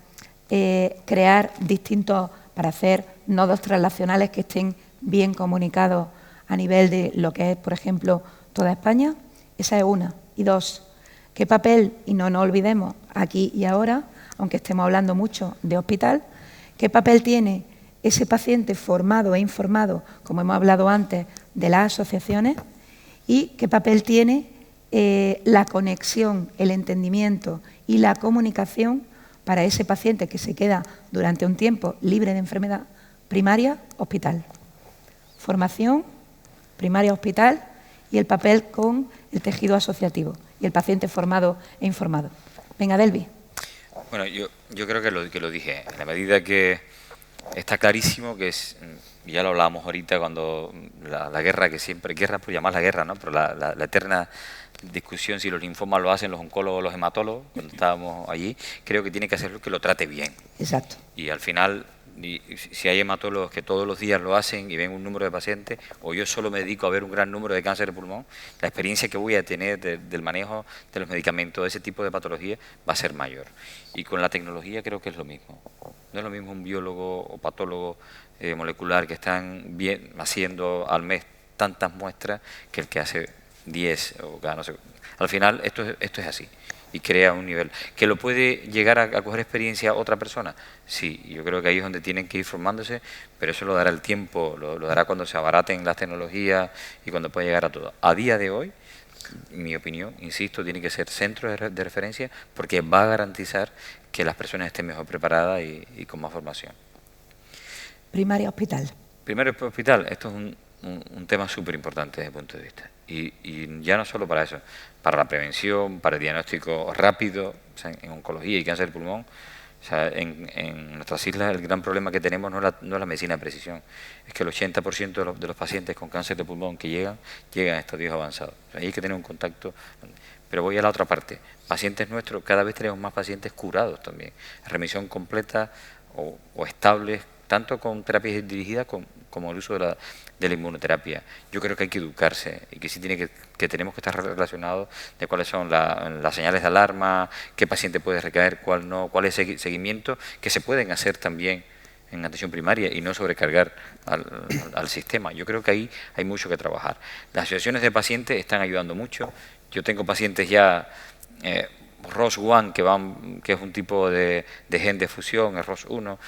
crear distintos, para hacer nodos translacionales que estén bien comunicados a nivel de lo que es, por ejemplo, toda España? Esa es una. Y 2, ¿qué papel, y no nos olvidemos aquí y ahora, aunque estemos hablando mucho de hospital, qué papel tiene ese paciente formado e informado, como hemos hablado antes, de las asociaciones, y qué papel tiene la conexión, el entendimiento y la comunicación para ese paciente que se queda durante un tiempo libre de enfermedad primaria, hospital? Formación, primaria, hospital, y el papel con el tejido asociativo y el paciente formado e informado. Venga, Delvi. Bueno, yo creo que lo dije. En la medida que está clarísimo que es, ya lo hablábamos ahorita cuando la guerra, que siempre, guerra por llamar la guerra, ¿no? Pero la eterna discusión si los linfomas lo hacen los oncólogos o los hematólogos, cuando estábamos allí, creo que tiene que hacerlo que lo trate bien. Exacto. Y al final, si hay hematólogos que todos los días lo hacen y ven un número de pacientes, o yo solo me dedico a ver un gran número de cáncer de pulmón, la experiencia que voy a tener del manejo de los medicamentos, de ese tipo de patologías, va a ser mayor. Y con la tecnología creo que es lo mismo. No es lo mismo un biólogo o patólogo molecular que están haciendo al mes tantas muestras que el que hace 10 o cada no sé. Al final esto es así y crea un nivel. ¿Que lo puede llegar a coger experiencia otra persona? Sí, yo creo que ahí es donde tienen que ir formándose, pero eso lo dará el tiempo, lo dará cuando se abaraten las tecnologías y cuando pueda llegar a todo. A día de hoy, mi opinión, insisto, tiene que ser centro de referencia porque va a garantizar que las personas estén mejor preparadas y con más formación. Primaria, hospital. Primero, hospital, esto es un tema súper importante desde mi punto de vista. Y ya no solo para eso, para la prevención, para el diagnóstico rápido, o sea, en oncología y cáncer de pulmón. O sea, en nuestras islas el gran problema que tenemos no es la medicina de precisión, es que el 80% de los pacientes con cáncer de pulmón que llegan a estadios avanzados. O sea, ahí hay que tener un contacto. Pero voy a la otra parte. Pacientes nuestros, cada vez tenemos más pacientes curados también, remisión completa o estables, tanto con terapias dirigidas como el uso de la inmunoterapia. Yo creo que hay que educarse y que sí que tenemos que estar relacionados de cuáles son las señales de alarma, qué paciente puede recaer, cuál no, cuál es el seguimiento, que se pueden hacer también en atención primaria y no sobrecargar al sistema. Yo creo que ahí hay mucho que trabajar. Las asociaciones de pacientes están ayudando mucho. Yo tengo pacientes ya ROS1, que es un tipo de gen de fusión, el ROS1,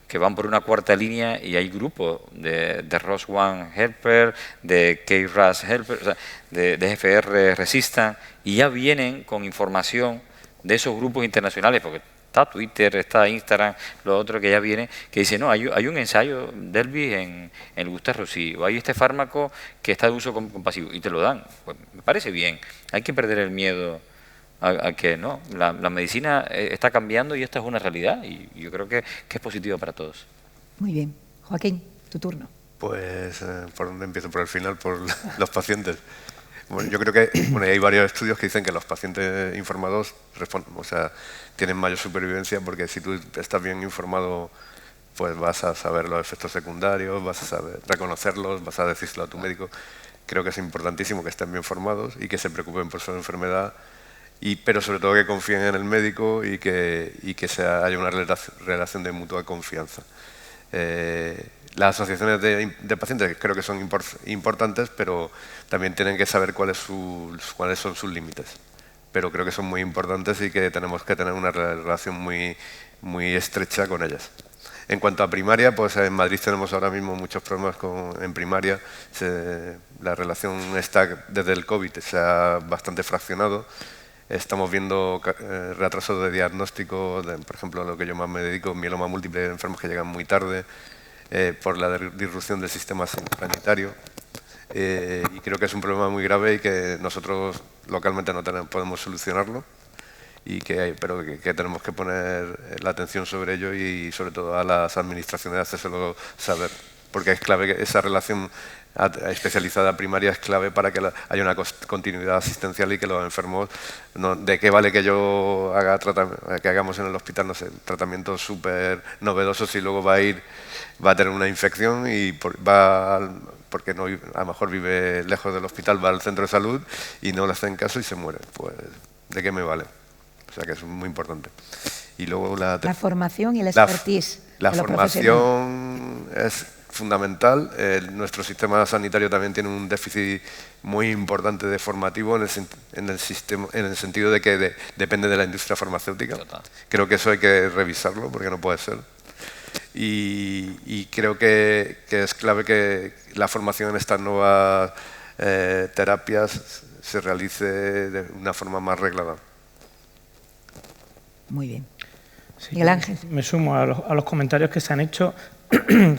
que van por una cuarta línea y hay grupos de ROS1 helper, de KRAS helper, o sea, de FR resistant, y ya vienen con información de esos grupos internacionales, porque está Twitter, está Instagram, lo otro que ya viene, que dice, no, hay un ensayo Delvi en el Gustave Roussy, o hay este fármaco que está de uso compasivo, y te lo dan. Pues me parece bien, hay que perder el miedo a que no, la medicina está cambiando y esta es una realidad y yo creo que es positivo para todos. Muy bien. Joaquín, tu turno. Pues, ¿por dónde empiezo? Por el final, por los pacientes. Bueno, yo creo que hay varios estudios que dicen que los pacientes informados tienen mayor supervivencia porque si tú estás bien informado, pues vas a saber los efectos secundarios, vas a saber reconocerlos, vas a decírselo a tu médico. Creo que es importantísimo que estén bien formados y que se preocupen por su enfermedad, pero sobre todo que confíen en el médico y que haya una relación de mutua confianza. Las asociaciones de pacientes creo que son importantes, pero también tienen que saber cuáles son sus límites. Pero creo que son muy importantes y que tenemos que tener una relación muy, muy estrecha con ellas. En cuanto a primaria, pues en Madrid tenemos ahora mismo muchos problemas en primaria. La relación está, desde el COVID, se ha bastante fraccionado. Estamos viendo retrasos de diagnóstico, por ejemplo, lo que yo más me dedico, mieloma múltiple, enfermos que llegan muy tarde, por la disrupción del sistema sanitario. Y creo que es un problema muy grave y que nosotros localmente no podemos solucionarlo, pero que tenemos que poner la atención sobre ello y sobre todo a las administraciones hacérselo saber, porque es clave que esa relación especializada primaria es clave para que haya una continuidad asistencial y que los enfermos, ¿de qué vale que yo que hagamos en el hospital, no sé, tratamientos súper novedosos si luego va a tener una infección y porque no, a lo mejor vive lejos del hospital, va al centro de salud y no le hacen caso y se muere? Pues, ¿de qué me vale? O sea que es muy importante. Y luego la formación y el expertise. La formación es fundamental. Nuestro sistema sanitario también tiene un déficit muy importante de formativo en el sentido de que depende de la industria farmacéutica. Total. Creo que eso hay que revisarlo porque no puede ser. Y creo que es clave que la formación en estas nuevas terapias se realice de una forma más reglada. Muy bien. Sí, Miguel Ángel. Me sumo a los comentarios que se han hecho.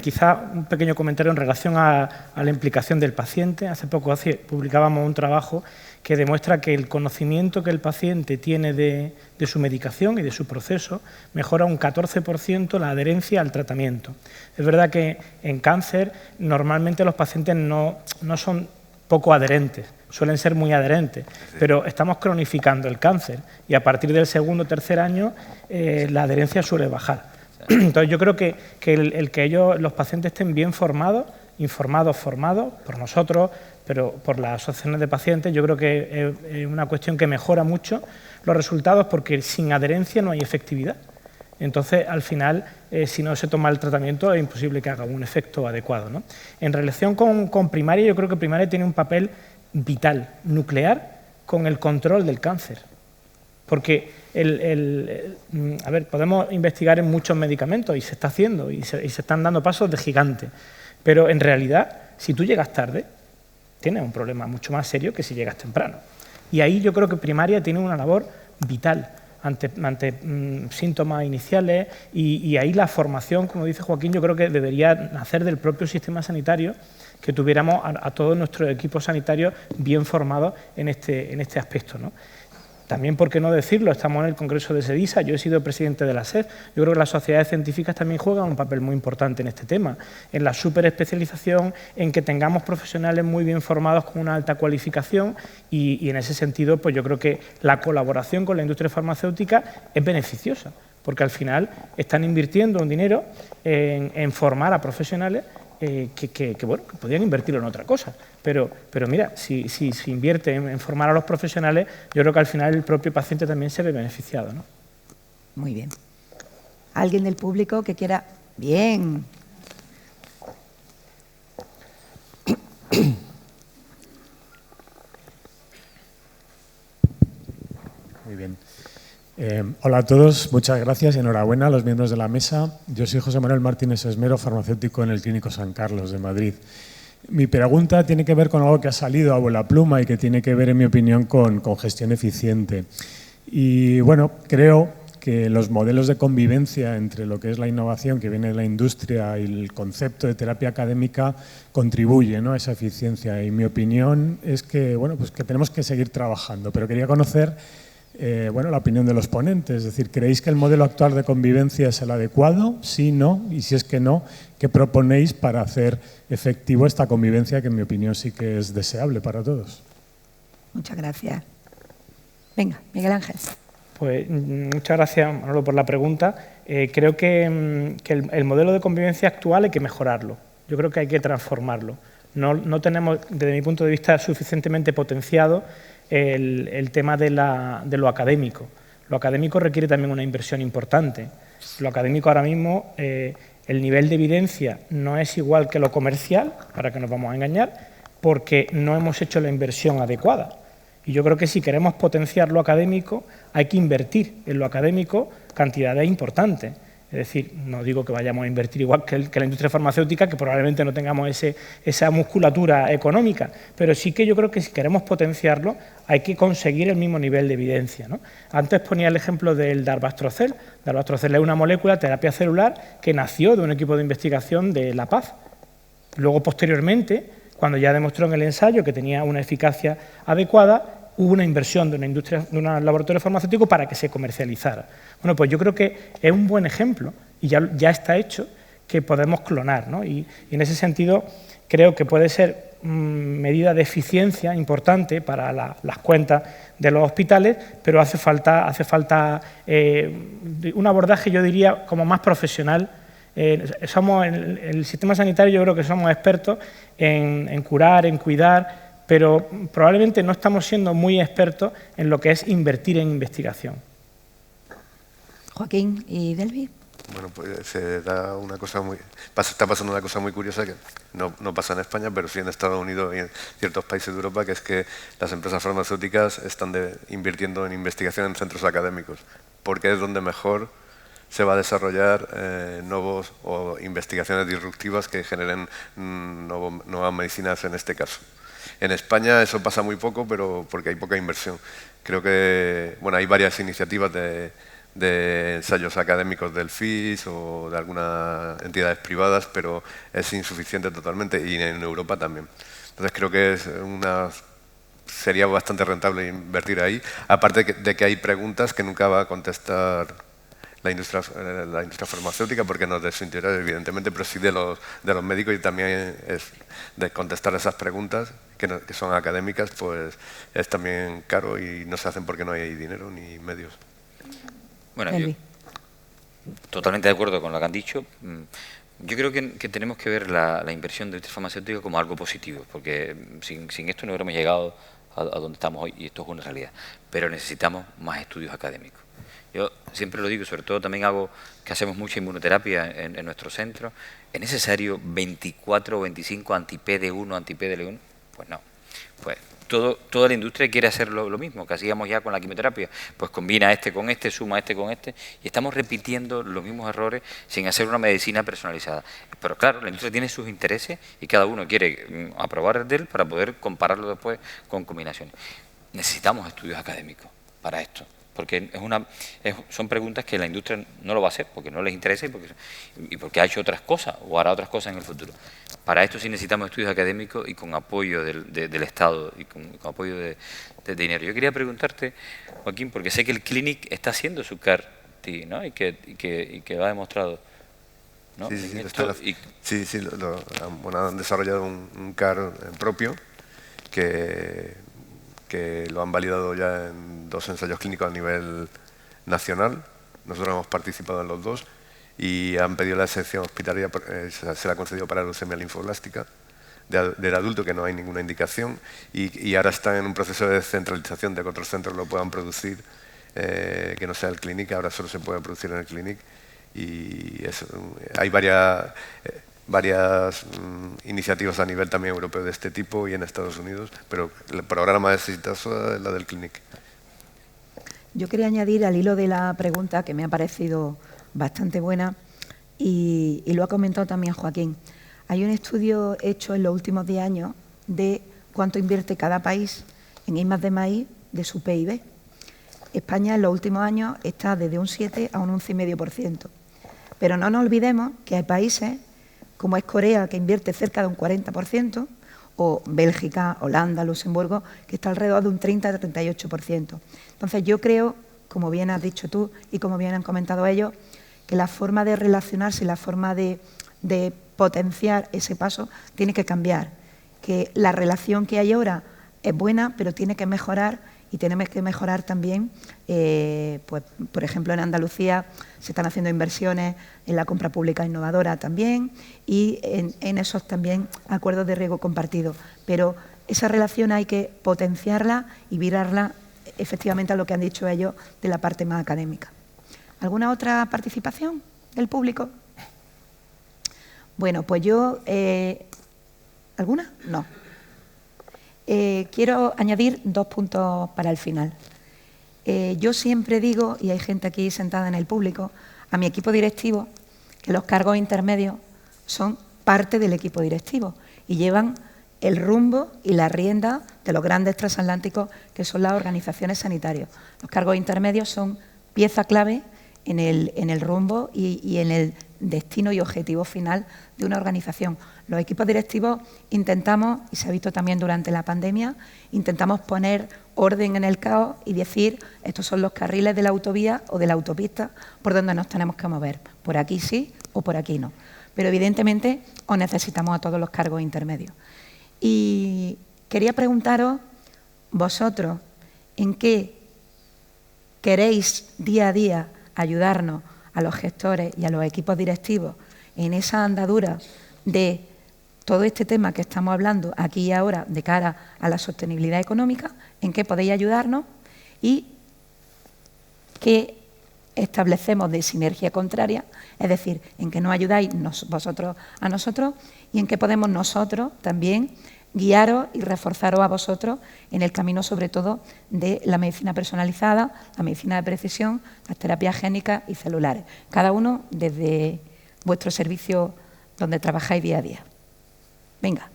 Quizá un pequeño comentario en relación a la implicación del paciente. Hace poco publicábamos un trabajo que demuestra que el conocimiento que el paciente tiene de su medicación y de su proceso mejora un 14% la adherencia al tratamiento. Es verdad que en cáncer normalmente los pacientes no son poco adherentes, suelen ser muy adherentes, pero estamos cronificando el cáncer y a partir del segundo o tercer año la adherencia suele bajar. Entonces yo creo que el que los pacientes estén bien formados, informados, formados por nosotros, pero por las asociaciones de pacientes, yo creo que es una cuestión que mejora mucho los resultados porque sin adherencia no hay efectividad. Entonces, al final, si no se toma el tratamiento, es imposible que haga un efecto adecuado, ¿no? En relación con primaria, yo creo que primaria tiene un papel vital, nuclear, con el control del cáncer. Porque, a ver, podemos investigar en muchos medicamentos y se está haciendo y se están dando pasos de gigante. Pero, en realidad, si tú llegas tarde, tienes un problema mucho más serio que si llegas temprano. Y ahí yo creo que primaria tiene una labor vital ante síntomas iniciales y ahí la formación, como dice Joaquín, yo creo que debería nacer del propio sistema sanitario, que tuviéramos a todos nuestros equipos sanitarios bien formados en este aspecto, ¿no? También, ¿por qué no decirlo? Estamos en el Congreso de SEDISA, yo he sido presidente de la SED, yo creo que las sociedades científicas también juegan un papel muy importante en este tema, en la superespecialización, en que tengamos profesionales muy bien formados con una alta cualificación y en ese sentido, pues yo creo que la colaboración con la industria farmacéutica es beneficiosa, porque al final están invirtiendo un dinero en formar a profesionales que podrían invertirlo en otra cosa. Pero mira, si invierte en formar a los profesionales, yo creo que al final el propio paciente también se ve beneficiado, ¿no? Muy bien. ¿Alguien del público que quiera? Bien. Muy bien. Hola a todos, muchas gracias y enhorabuena a los miembros de la mesa. Yo soy José Manuel Martínez Esmero, farmacéutico en el Clínico San Carlos de Madrid. Mi pregunta tiene que ver con algo que ha salido a vuela pluma y que tiene que ver, en mi opinión, con gestión eficiente. Y bueno, creo que los modelos de convivencia entre lo que es la innovación que viene de la industria y el concepto de terapia académica contribuyen, ¿no?, a esa eficiencia. Y mi opinión es que, bueno, pues que tenemos que seguir trabajando, pero quería conocer bueno, la opinión de los ponentes. Es decir, ¿creéis que el modelo actual de convivencia es el adecuado? Sí, no. Y si es que no, ¿qué proponéis para hacer efectivo esta convivencia que en mi opinión sí que es deseable para todos? Muchas gracias. Venga, Miguel Ángel. Pues muchas gracias, Manolo, por la pregunta. Creo que el modelo de convivencia actual hay que mejorarlo. Yo creo que hay que transformarlo. No tenemos, desde mi punto de vista, suficientemente potenciado el tema de lo académico. Lo académico requiere también una inversión importante. Lo académico ahora mismo, el nivel de evidencia no es igual que lo comercial, para que nos vamos a engañar, porque no hemos hecho la inversión adecuada. Y yo creo que si queremos potenciar lo académico, hay que invertir en lo académico cantidades importantes. Es decir, no digo que vayamos a invertir igual que la industria farmacéutica, que probablemente no tengamos esa musculatura económica, pero sí que yo creo que si queremos potenciarlo, hay que conseguir el mismo nivel de evidencia, ¿no? Antes ponía el ejemplo del Darbastrocel. Darbastrocel es una molécula de terapia celular que nació de un equipo de investigación de La Paz. Luego, posteriormente, cuando ya demostró en el ensayo que tenía una eficacia adecuada, hubo una inversión de un laboratorio farmacéutico para que se comercializara. Bueno, pues yo creo que es un buen ejemplo, y ya está hecho, que podemos clonar, ¿no? Y en ese sentido creo que puede ser medida de eficiencia importante para las cuentas de los hospitales, pero hace falta un abordaje, yo diría, como más profesional. Somos en el sistema sanitario, yo creo que somos expertos en curar, en cuidar, pero probablemente no estamos siendo muy expertos en lo que es invertir en investigación. Joaquín y Delvi. Bueno, pues se da una cosa está pasando una cosa muy curiosa que no pasa en España, pero sí en Estados Unidos y en ciertos países de Europa, que es que las empresas farmacéuticas están invirtiendo en investigación en centros académicos, porque es donde mejor se va a desarrollar nuevos o investigaciones disruptivas que generen nuevas medicinas en este caso. En España eso pasa muy poco, pero porque hay poca inversión. Creo que hay varias iniciativas de ensayos académicos del FIS o de algunas entidades privadas, pero es insuficiente totalmente, y en Europa también. Entonces creo que sería bastante rentable invertir ahí, aparte de que hay preguntas que nunca va a contestar la industria farmacéutica, porque no es de su interés, evidentemente, pero sí de los médicos, y también es de contestar esas preguntas que son académicas, pues es también caro y no se hacen porque no hay dinero ni medios. Bueno, yo totalmente de acuerdo con lo que han dicho. Yo creo que tenemos que ver la inversión de la industria farmacéutica como algo positivo, porque sin esto no hubiéramos llegado a donde estamos hoy, y esto es una realidad. Pero necesitamos más estudios académicos. Yo siempre lo digo, sobre todo también que hacemos mucha inmunoterapia en nuestro centro. ¿Es necesario 24 o 25 anti-PD1, anti-PDL1? Pues no. Pues toda la industria quiere hacer lo mismo que hacíamos ya con la quimioterapia. Pues combina este con este, suma este con este, y estamos repitiendo los mismos errores sin hacer una medicina personalizada. Pero claro, la industria tiene sus intereses y cada uno quiere aprobar el de él para poder compararlo después con combinaciones. Necesitamos estudios académicos para esto, porque son preguntas que la industria no lo va a hacer porque no les interesa y porque ha hecho otras cosas o hará otras cosas en el futuro. Para esto sí necesitamos estudios académicos y con apoyo del Estado y con apoyo de dinero. Yo quería preguntarte, Joaquín, porque sé que el Clinic está haciendo su CAR-T, ¿no? y que lo ha demostrado, ¿no? Sí, han desarrollado un CAR propio que lo han validado ya en 2 ensayos clínicos a nivel nacional. Nosotros hemos participado en los 2 y han pedido la excepción hospitalaria, se la ha concedido para leucemia linfoblástica del adulto, que no hay ninguna indicación, y ahora están en un proceso de descentralización de que otros centros lo puedan producir, que no sea el Clinic. Ahora solo se puede producir en el Clinic, y hay varias iniciativas a nivel también europeo de este tipo y en Estados Unidos, pero por ahora la más exitosa es la del Clinic. Yo quería añadir al hilo de la pregunta, que me ha parecido bastante buena, y lo ha comentado también Joaquín. Hay un estudio hecho en los últimos 10 años de cuánto invierte cada país en I+D+I de su PIB. España en los últimos años está desde un 7 a un 11,5%. Pero no nos olvidemos que hay países como es Corea, que invierte cerca de un 40%, o Bélgica, Holanda, Luxemburgo, que está alrededor de un 30-38%. Entonces, yo creo, como bien has dicho tú y como bien han comentado ellos, que la forma de relacionarse, la forma de potenciar ese paso tiene que cambiar, que la relación que hay ahora es buena, pero tiene que mejorar y tenemos que mejorar también, pues, por ejemplo, en Andalucía se están haciendo inversiones en la compra pública innovadora también y en esos también acuerdos de riesgo compartido. Pero esa relación hay que potenciarla y virarla efectivamente a lo que han dicho ellos de la parte más académica. ¿Alguna otra participación del público? Bueno, pues yo... ¿alguna? No. Quiero añadir 2 puntos para el final. Yo siempre digo, y hay gente aquí sentada en el público, a mi equipo directivo, que los cargos intermedios son parte del equipo directivo y llevan el rumbo y la rienda de los grandes transatlánticos que son las organizaciones sanitarias. Los cargos intermedios son pieza clave en el rumbo y en el destino y objetivo final de una organización. Los equipos directivos intentamos, y se ha visto también durante la pandemia, intentamos poner orden en el caos y decir estos son los carriles de la autovía o de la autopista por donde nos tenemos que mover. Por aquí sí o por aquí no. Pero evidentemente os necesitamos a todos los cargos intermedios. Y quería preguntaros vosotros en qué queréis día a día ayudarnos a los gestores y a los equipos directivos en esa andadura de todo este tema que estamos hablando aquí y ahora de cara a la sostenibilidad económica, en qué podéis ayudarnos y qué establecemos de sinergia contraria, es decir, en qué nos ayudáis vosotros a nosotros y en qué podemos nosotros también guiaros y reforzaros a vosotros en el camino, sobre todo, de la medicina personalizada, la medicina de precisión, las terapias génicas y celulares. Cada uno desde vuestro servicio donde trabajáis día a día. Venga.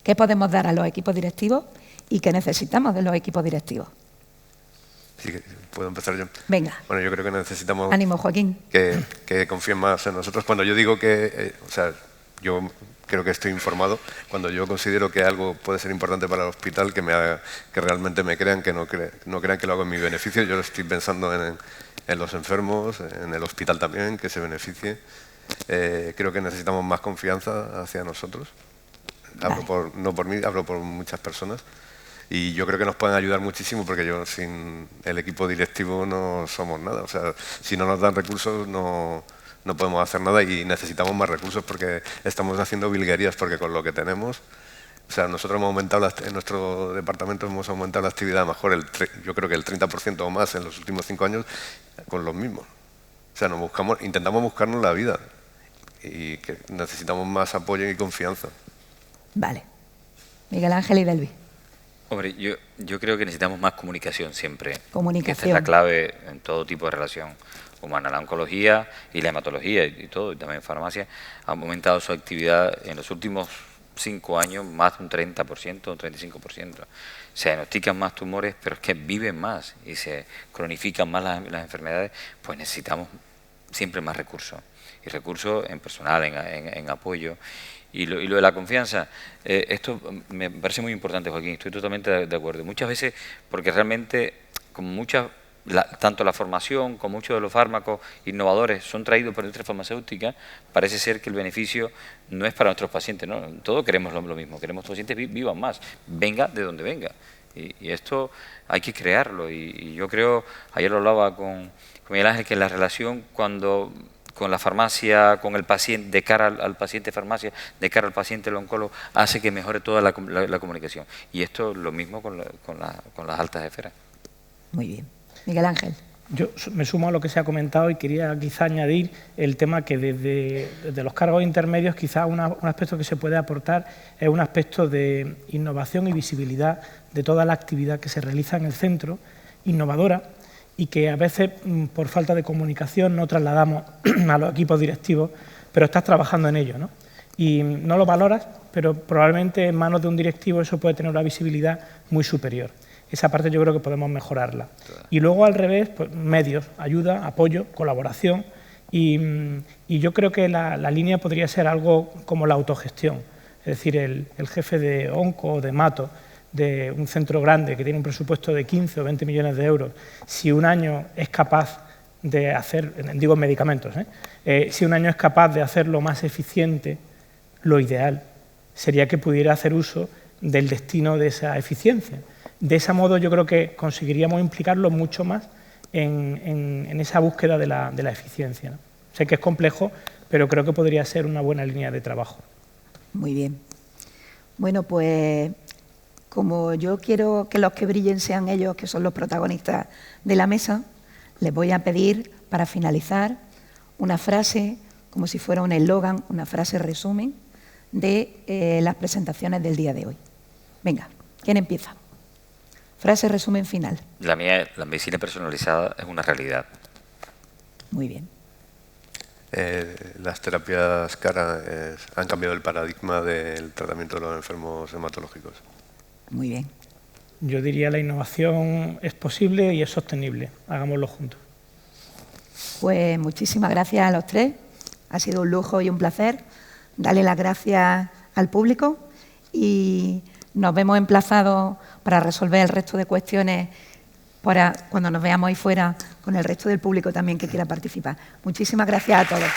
¿Qué podemos dar a los equipos directivos y qué necesitamos de los equipos directivos? Sí, puedo empezar yo. Venga. Bueno, yo creo que necesitamos... Ánimo, Joaquín. Que confíen más en nosotros. Cuando yo digo que... yo creo que estoy informado. Cuando yo considero que algo puede ser importante para el hospital, que realmente me crean, que no crean que lo hago en mi beneficio. Yo estoy pensando en los enfermos, en el hospital también, que se beneficie. Creo que necesitamos más confianza hacia nosotros. No por mí, hablo por muchas personas. Y yo creo que nos pueden ayudar muchísimo porque sin el equipo directivo no somos nada. O sea, si no nos dan recursos no podemos hacer nada y necesitamos más recursos porque estamos haciendo virguerías porque con lo que tenemos... O sea, nosotros hemos aumentado, en nuestro departamento hemos aumentado la actividad mejor, yo creo que el 30% o más en los últimos 5 años con los mismos. O sea, intentamos buscarnos la vida y que necesitamos más apoyo y confianza. Vale. Miguel Ángel y Delvi. Hombre, yo creo que necesitamos más comunicación siempre. Comunicación. Esta es la clave en todo tipo de relación humana. La oncología y la hematología y todo, y también farmacia, han aumentado su actividad en los últimos 5 años más de un 30%, un 35%. Se diagnostican más tumores, pero es que viven más y se cronifican más las enfermedades, pues necesitamos siempre más recursos. Y recursos en personal, en apoyo. Y lo de la confianza, esto me parece muy importante, Joaquín, estoy totalmente de acuerdo. Muchas veces, porque realmente, como tanto la formación como muchos de los fármacos innovadores son traídos por nuestra farmacéutica, parece ser que el beneficio no es para nuestros pacientes, ¿no? Todos queremos lo mismo, queremos que los pacientes vivan más, venga de donde venga. Y esto hay que crearlo. Y yo creo, ayer lo hablaba con Miguel Ángel, que la relación con la farmacia, con el paciente, de cara al paciente farmacia, de cara al paciente el oncólogo, hace que mejore toda la comunicación. Y esto lo mismo con las altas esferas. Muy bien. Miguel Ángel. Yo me sumo a lo que se ha comentado y quería quizá añadir el tema que desde los cargos intermedios quizá un aspecto que se puede aportar es un aspecto de innovación y visibilidad de toda la actividad que se realiza en el centro, innovadora, y que a veces por falta de comunicación no trasladamos a los equipos directivos, pero estás trabajando en ello, ¿no? Y no lo valoras, pero probablemente en manos de un directivo eso puede tener una visibilidad muy superior. Esa parte yo creo que podemos mejorarla. Y luego al revés, pues, medios, ayuda, apoyo, colaboración y yo creo que la línea podría ser algo como la autogestión. Es decir, el jefe de onco o de hemato de un centro grande que tiene un presupuesto de 15 o 20 millones de euros, si un año es capaz de hacer, digo medicamentos, si un año es capaz de hacerlo más eficiente, lo ideal sería que pudiera hacer uso del destino de esa eficiencia. De ese modo yo creo que conseguiríamos implicarlo mucho más en esa búsqueda de la eficiencia, ¿no? Sé que es complejo, pero creo que podría ser una buena línea de trabajo. Muy bien. Bueno, pues como yo quiero que los que brillen sean ellos, que son los protagonistas de la mesa, les voy a pedir, para finalizar, una frase, como si fuera un eslogan, una frase resumen de las presentaciones del día de hoy. Venga, ¿quién empieza? Frase resumen final. La mía, la medicina personalizada es una realidad. Muy bien. Las terapias CARA han cambiado el paradigma del tratamiento de los enfermos hematológicos. Muy bien. Yo diría la innovación es posible y es sostenible. Hagámoslo juntos. Pues muchísimas gracias a los tres. Ha sido un lujo y un placer. Darle las gracias al público y nos vemos emplazados para resolver el resto de cuestiones para cuando nos veamos ahí fuera con el resto del público también que quiera participar. Muchísimas gracias a todos.